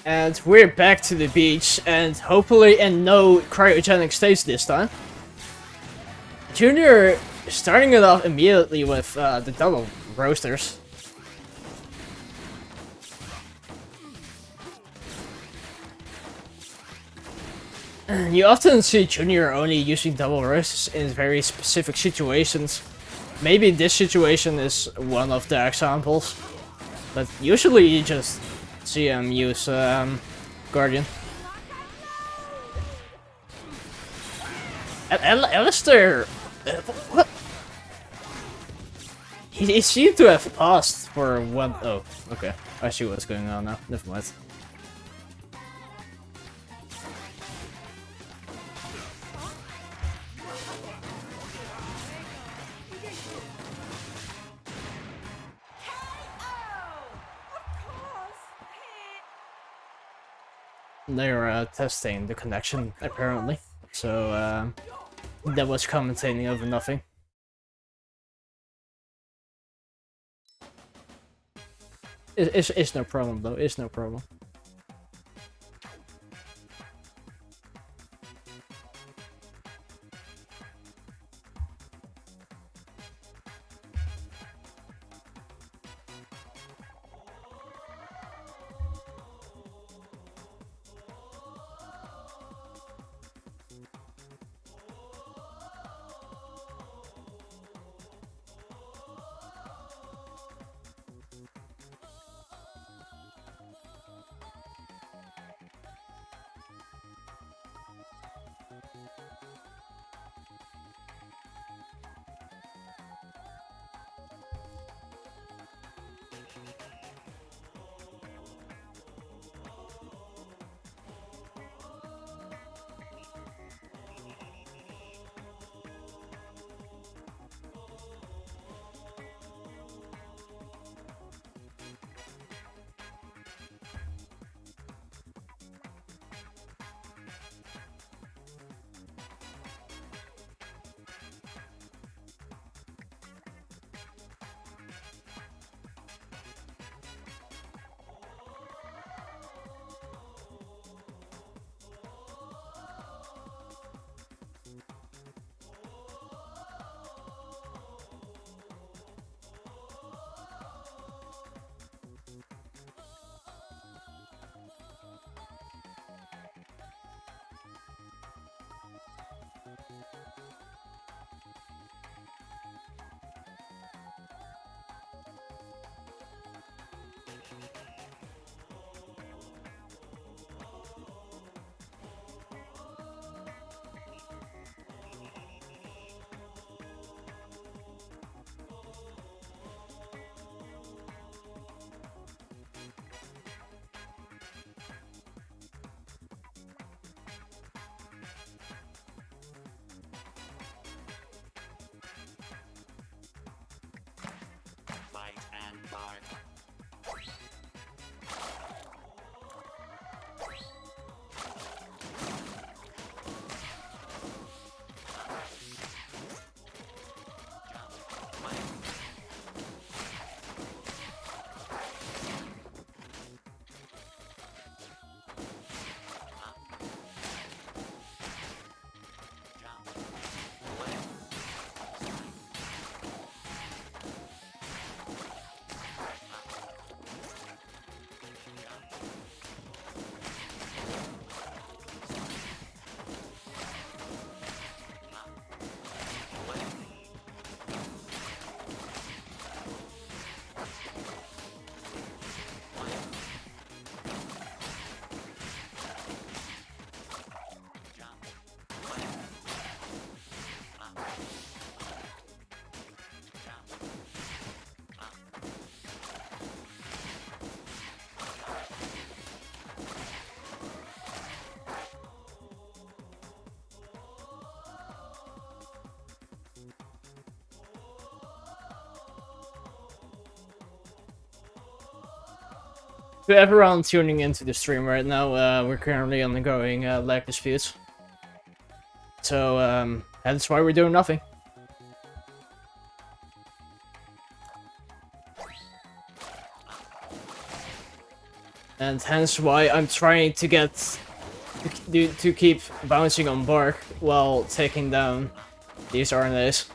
And we're back to the beach, and hopefully in no cryogenic states this time. Junior starting it off immediately with the double roasters. You often see Junior only using double roasters in very specific situations. Maybe this situation is one of the examples, but usually you just see him use Guardian. Alistair, what? He seemed to have paused for one. Oh, okay. I see what's going on now. Never mind. they're testing the connection apparently. So that was commentating over nothing. It's no problem though. It's no problem. To everyone tuning into the stream right now, we're currently undergoing lag disputes. So that's why we're doing nothing. And hence why I'm trying to get to keep bouncing on Bark while taking down these RNAs.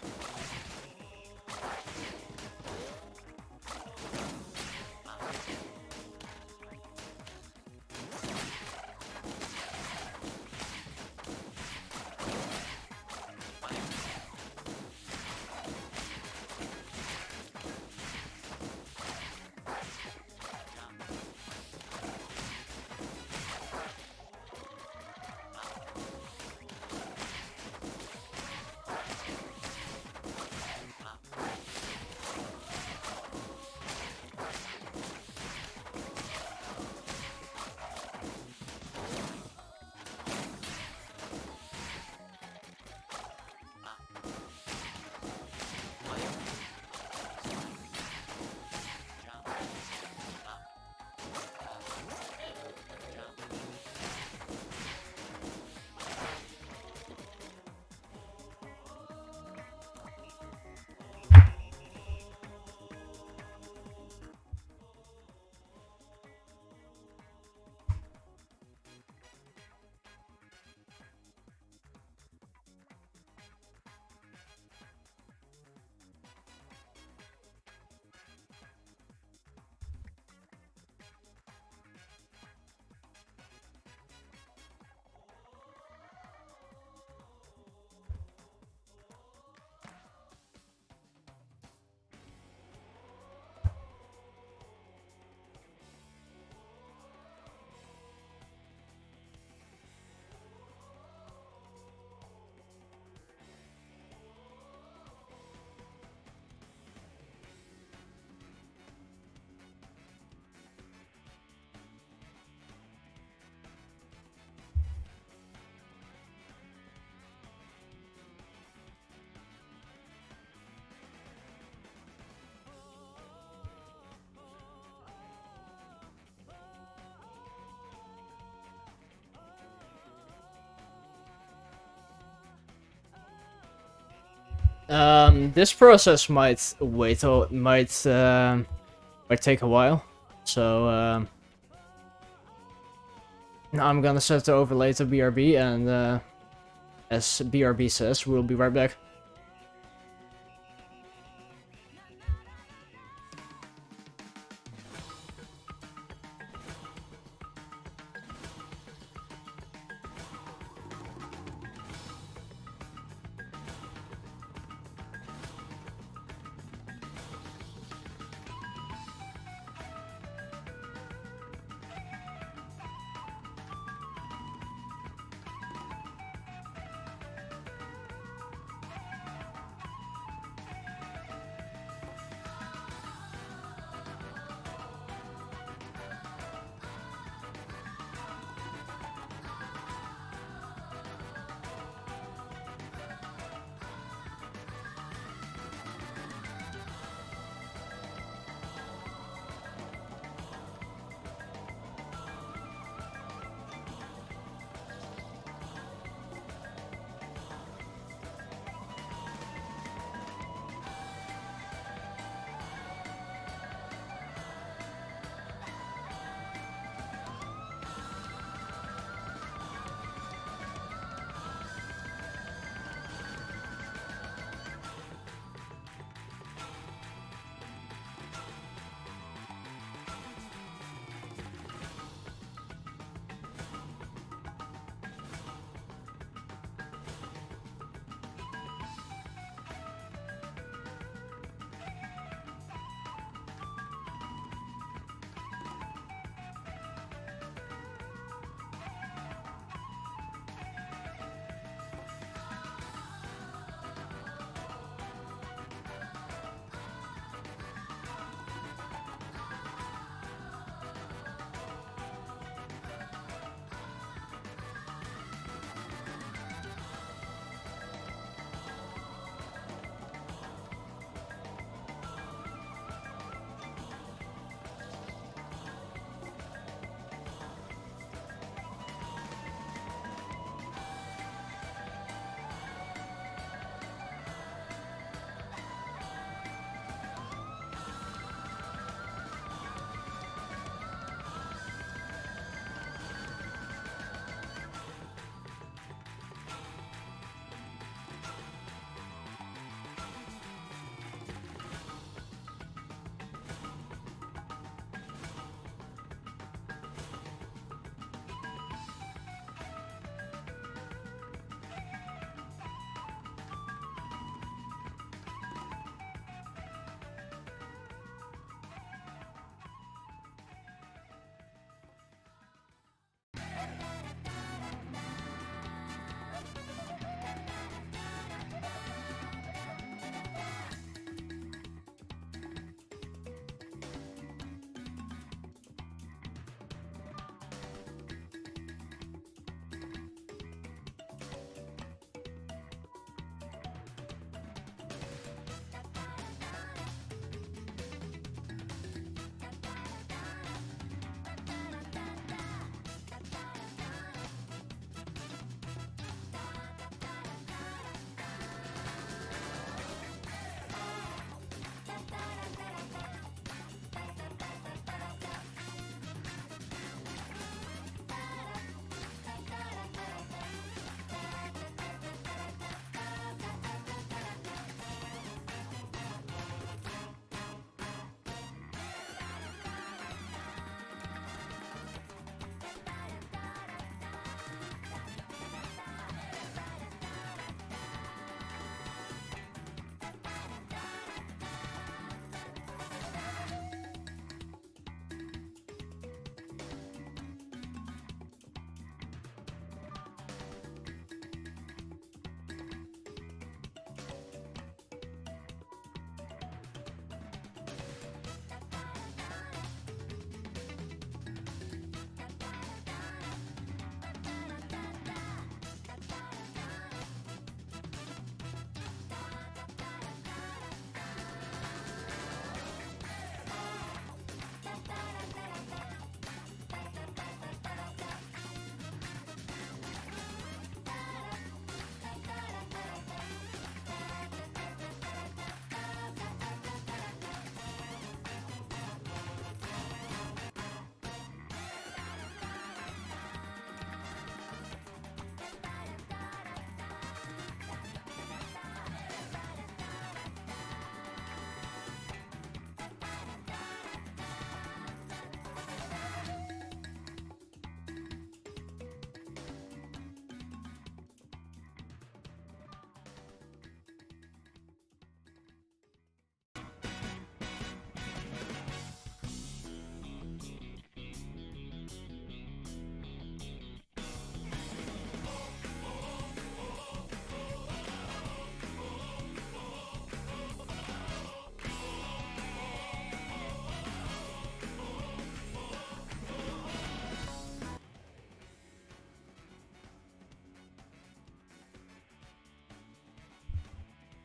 This process might wait, or might take a while. So now I'm gonna set the overlay to BRB, and as BRB says, we'll be right back.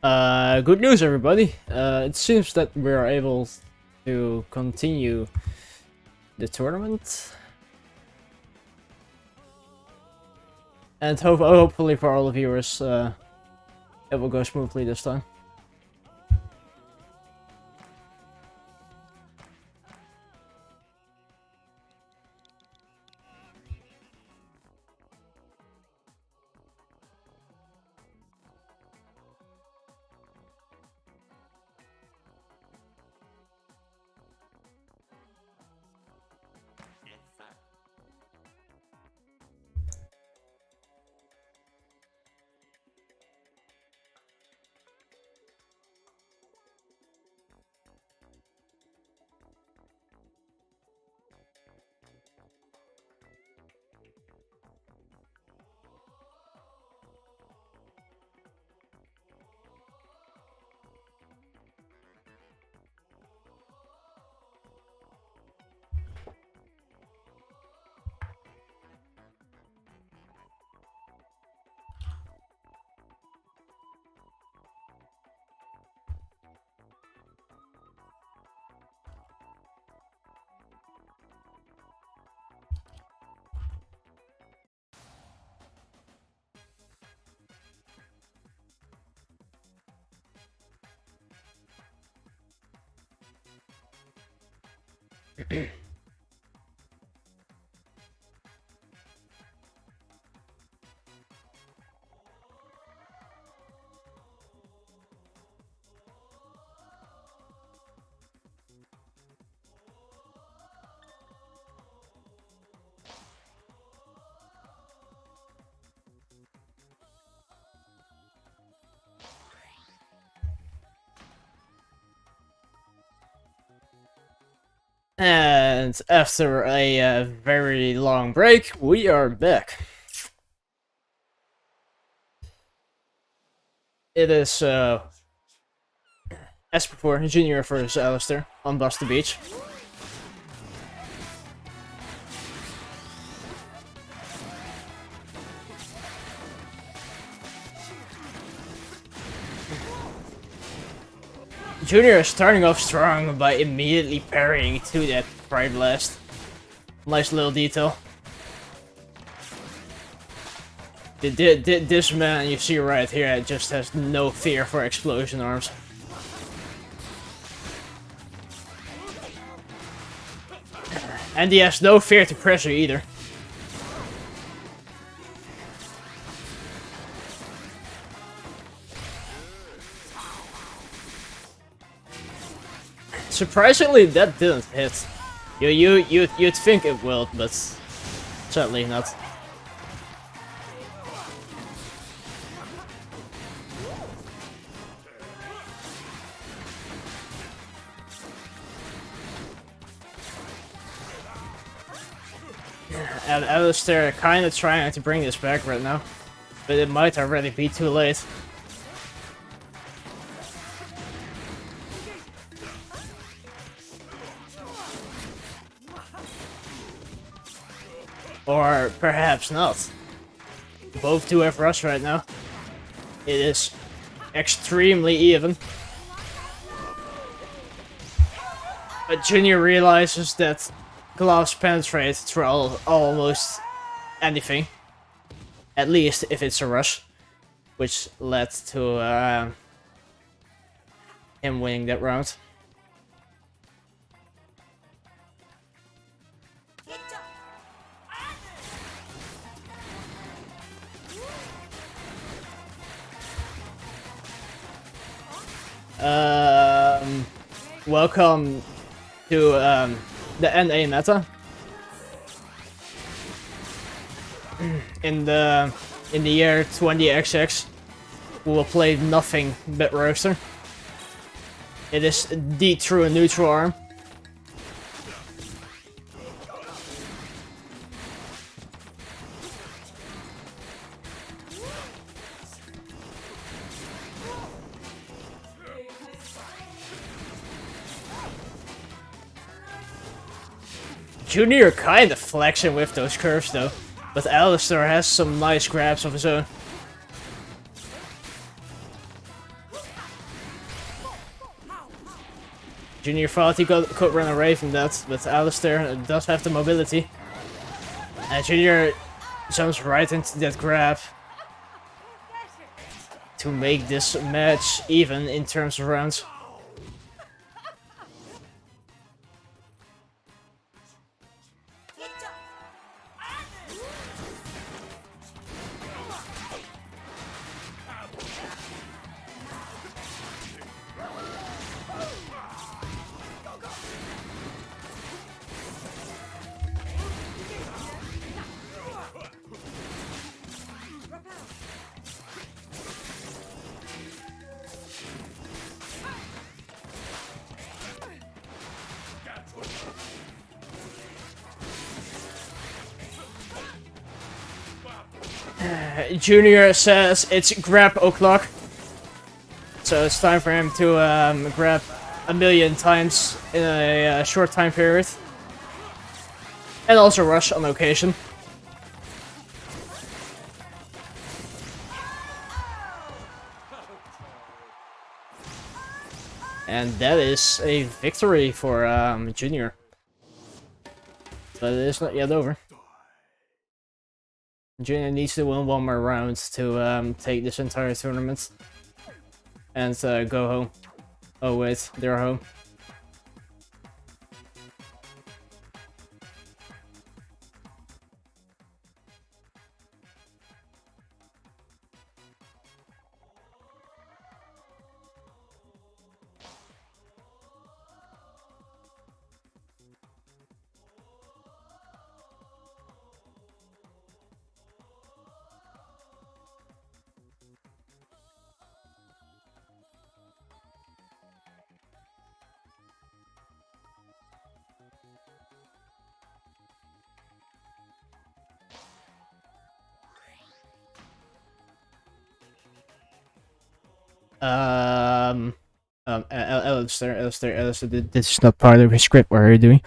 Good news, everybody. It seems that we are able to continue the tournament. And hopefully for all the viewers, it will go smoothly this time. And after a very long break, we are back. It is, as before, Junior versus Alistair on Buster Beach. Junior is starting off strong by immediately parrying to that Pride Blast. Nice little detail. This man you see right here just has no fear for explosion arms. And he has no fear to pressure either. Surprisingly, that didn't hit. You'd think it will, but sadly not. And Alistair kind of trying to bring this back right now, but it might already be too late. Or perhaps not. Both do have rush right now. It is extremely even. But Junior realizes that gloves penetrate through almost anything. At least if it's a rush. Which led to him winning that round. Welcome to the NA meta. In the year 20XX, we will play nothing but roaster. It is the true neutral arm. Junior kind of flexing with those curves though, but Alistair has some nice grabs of his own. Junior thought he could run away from that, but Alistair does have the mobility. And Junior jumps right into that grab to make this match even in terms of rounds. Junior says it's grab o'clock, so it's time for him to grab a million times in a short time period, and also rush on occasion. And that is a victory for Junior, but it is not yet over. Junior needs to win one more round to take this entire tournament and go home. Oh wait, they're home. Alistair, this is not part of his script. What are you doing?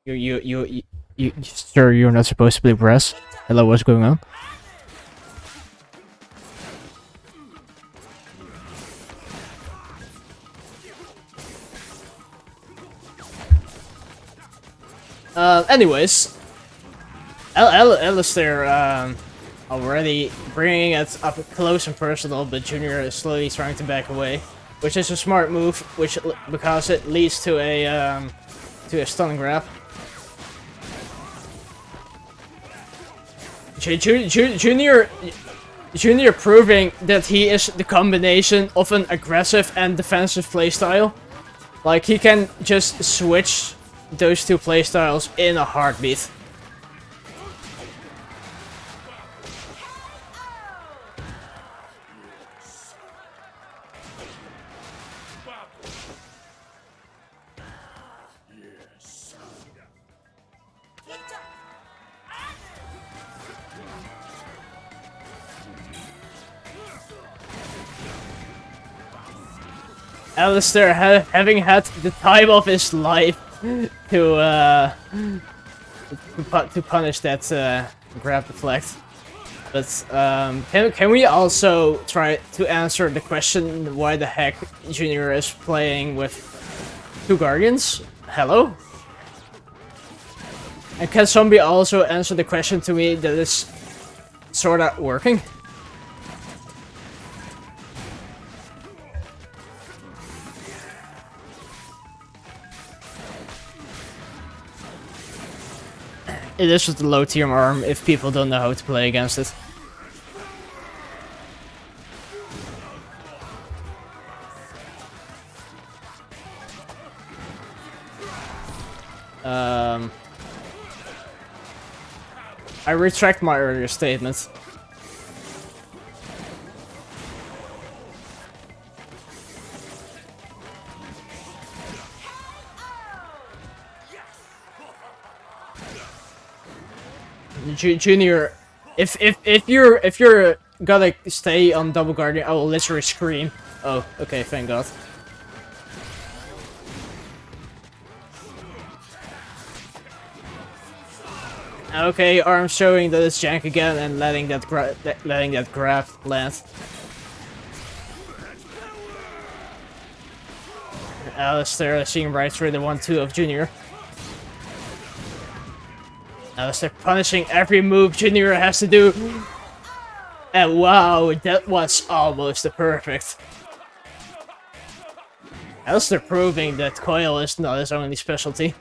You, sir, you're not supposed to play brass. Hello, what's going on? Anyways, Alistair, already bringing it up close and personal, but Junior is slowly trying to back away, which is a smart move, because it leads to a stunning grab. Junior proving that he is the combination of an aggressive and defensive playstyle. Like, he can just switch those two playstyles in a heartbeat. Alistair having had the time of his life to punish that grab deflect. But can we also try to answer the question why the heck Junior is playing with two Guardians? Hello? And can somebody also answer the question to me that is sorta working? It is just a low tier arm if people don't know how to play against it. I retract my earlier statement. Junior, if you're gonna stay on double guardian, I will literally scream. Oh, okay, thank God. Okay, arm showing that it's jank again and letting that grab land. Alistair seeing right through the 1-2 of Junior. Alistair punishing every move Junior has to do. And wow, that was almost a perfect. Alistair proving that coil is not his only specialty.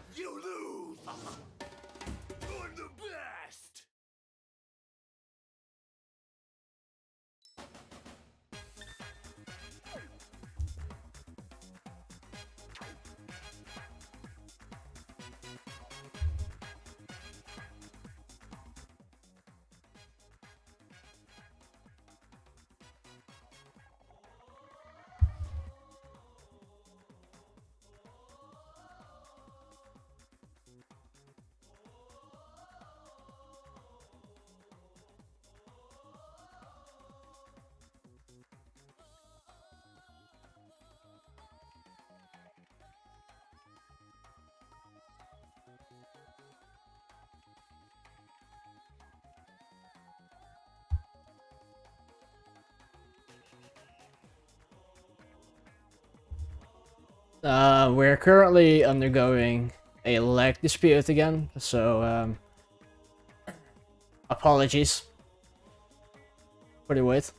We're currently undergoing a lag dispute again, so apologies for the wait.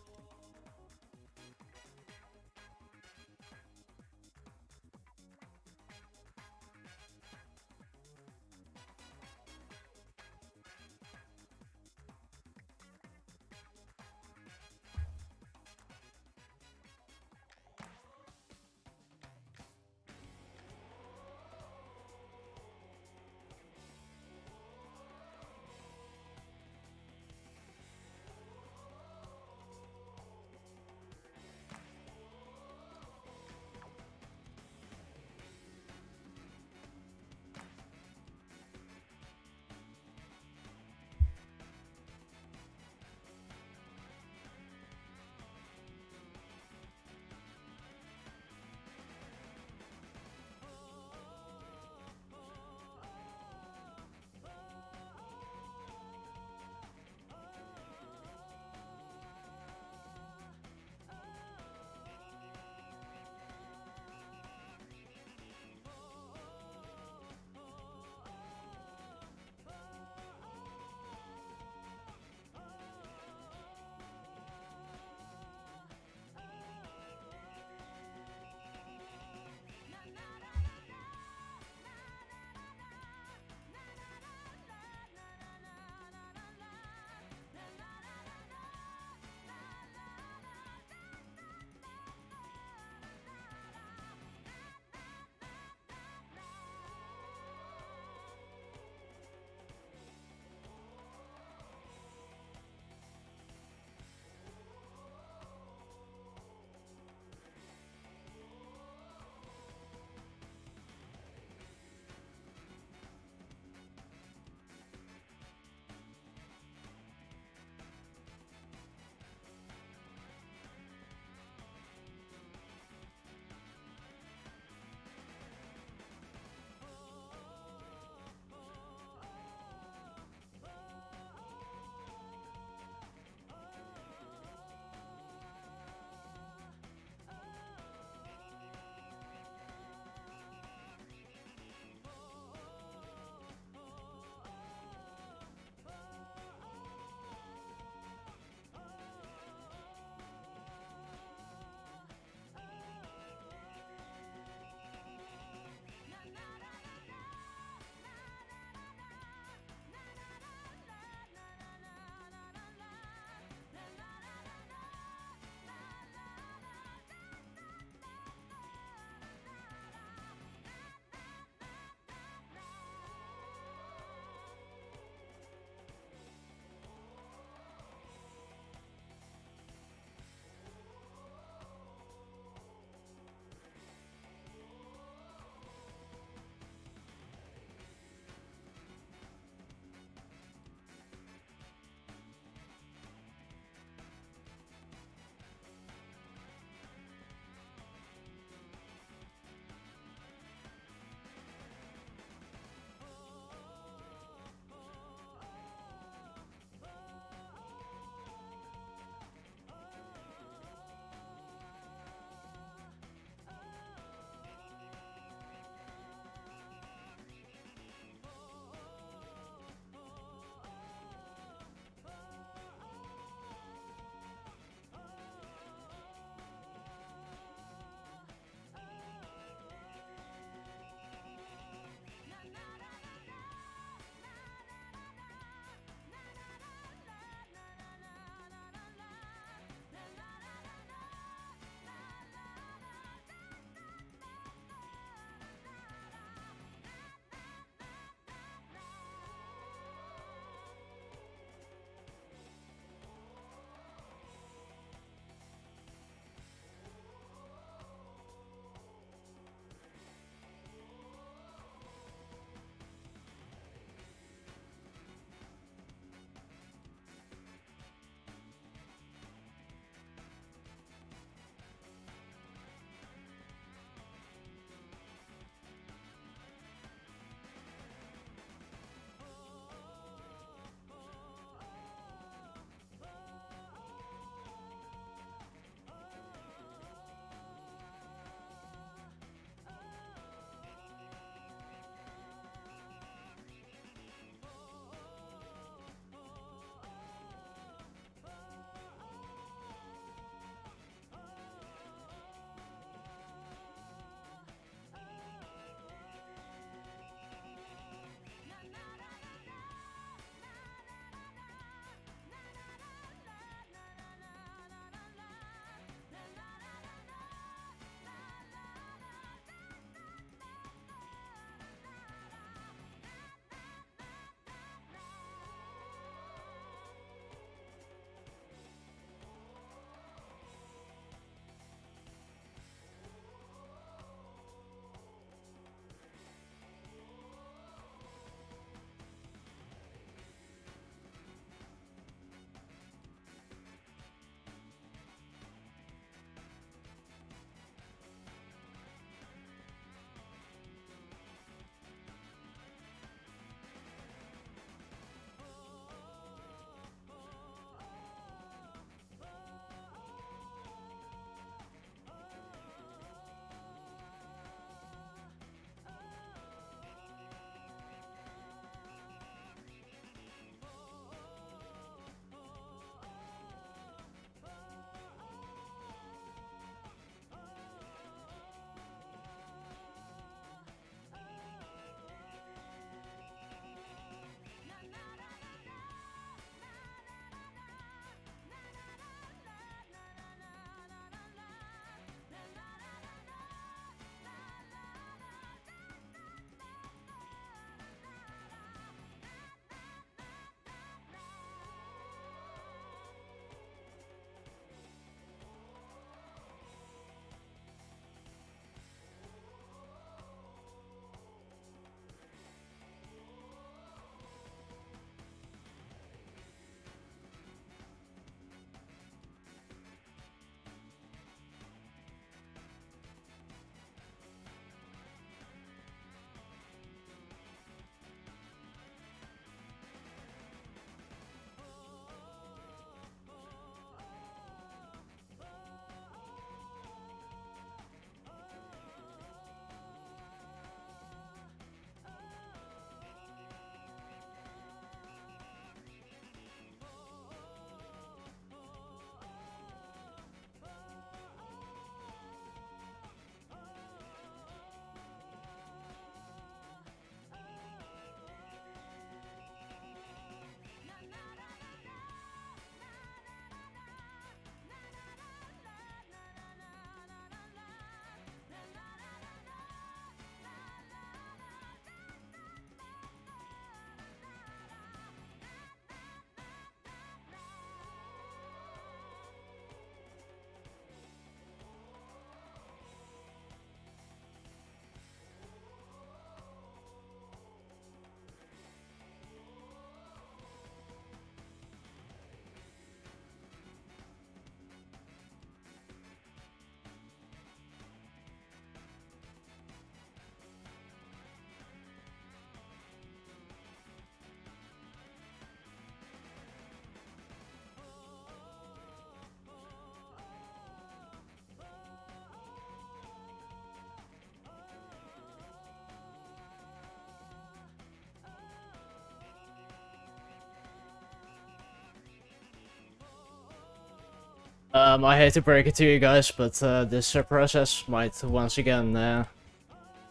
I hate to break it to you guys, but this process might once again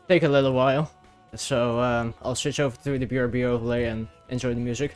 take a little while. So I'll switch over to the BRB overlay and enjoy the music.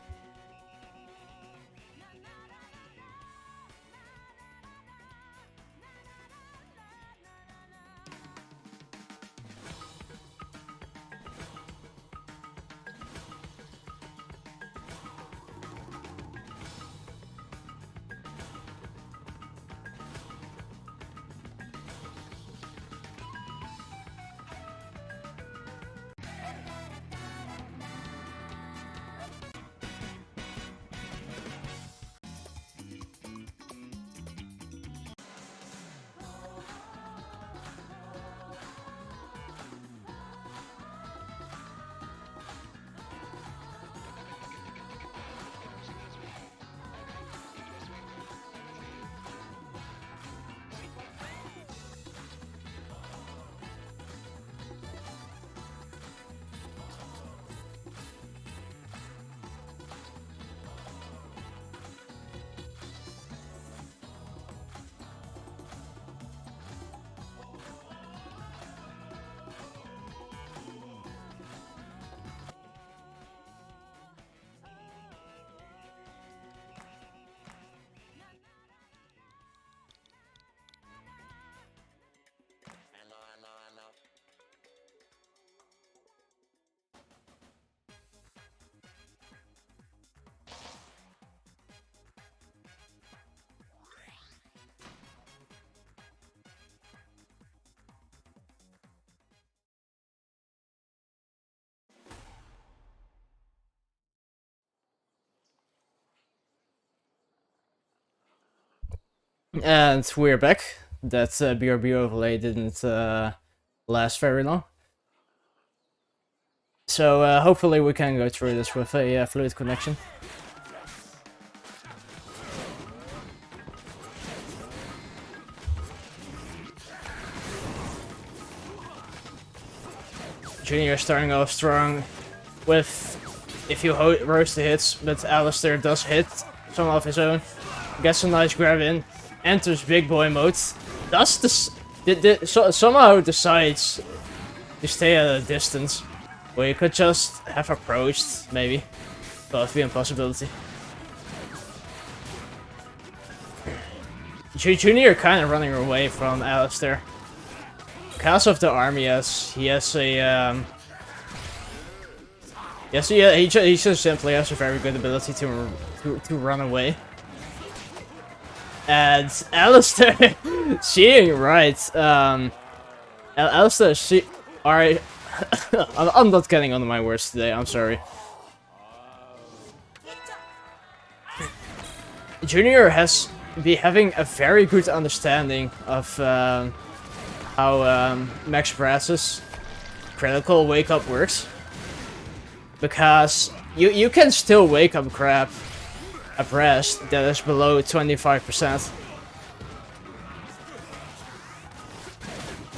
And we're back. That BRB overlay didn't last very long. So hopefully we can go through this with a fluid connection. Junior starting off strong with, if you roast the hits, but Alistair does hit some of his own. Gets a nice grab in, enters big boy mode, does this, somehow decides to stay at a distance. Well, you could just have approached, maybe. Both be a possibility. Junior kind of running away from Alistair. Because of the army, yes, he has a yes, he just simply has a very good ability to run away. And Alistair, seeing right, Alistair, alright, I'm not getting on my words today. I'm sorry. Junior has been having a very good understanding of how Max Brass's critical wake up works, because you can still wake up crap a brass that is below 25%.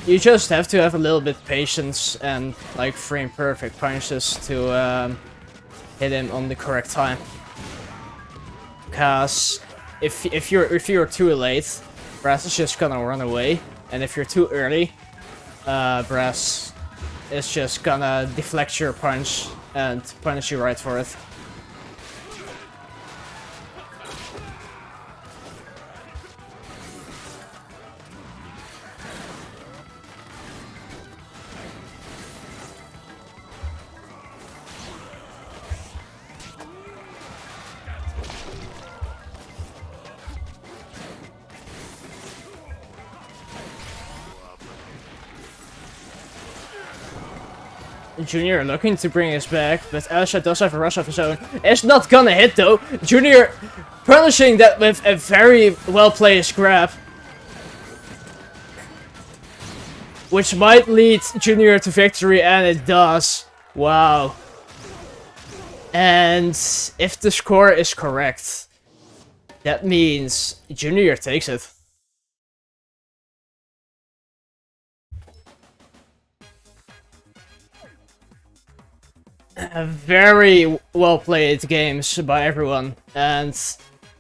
You just have to have a little bit patience and like frame perfect punches to hit him on the correct time. Because if you're too late, brass is just gonna run away, and if you're too early, brass is just gonna deflect your punch and punish you right for it. Junior looking to bring us back, but Alistair does have a rush of his own. It's not gonna hit though. Junior punishing that with a very well-placed grab, which might lead Junior to victory, and it does. Wow. And if the score is correct, that means Junior takes it. Very well played games by everyone, and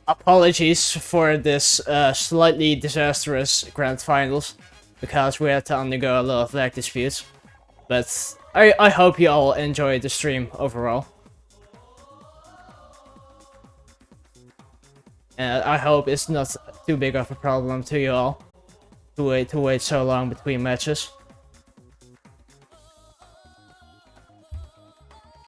apologies for this slightly disastrous grand finals, because we had to undergo a lot of lag disputes. But I hope you all enjoyed the stream overall. And I hope it's not too big of a problem to you all to wait so long between matches.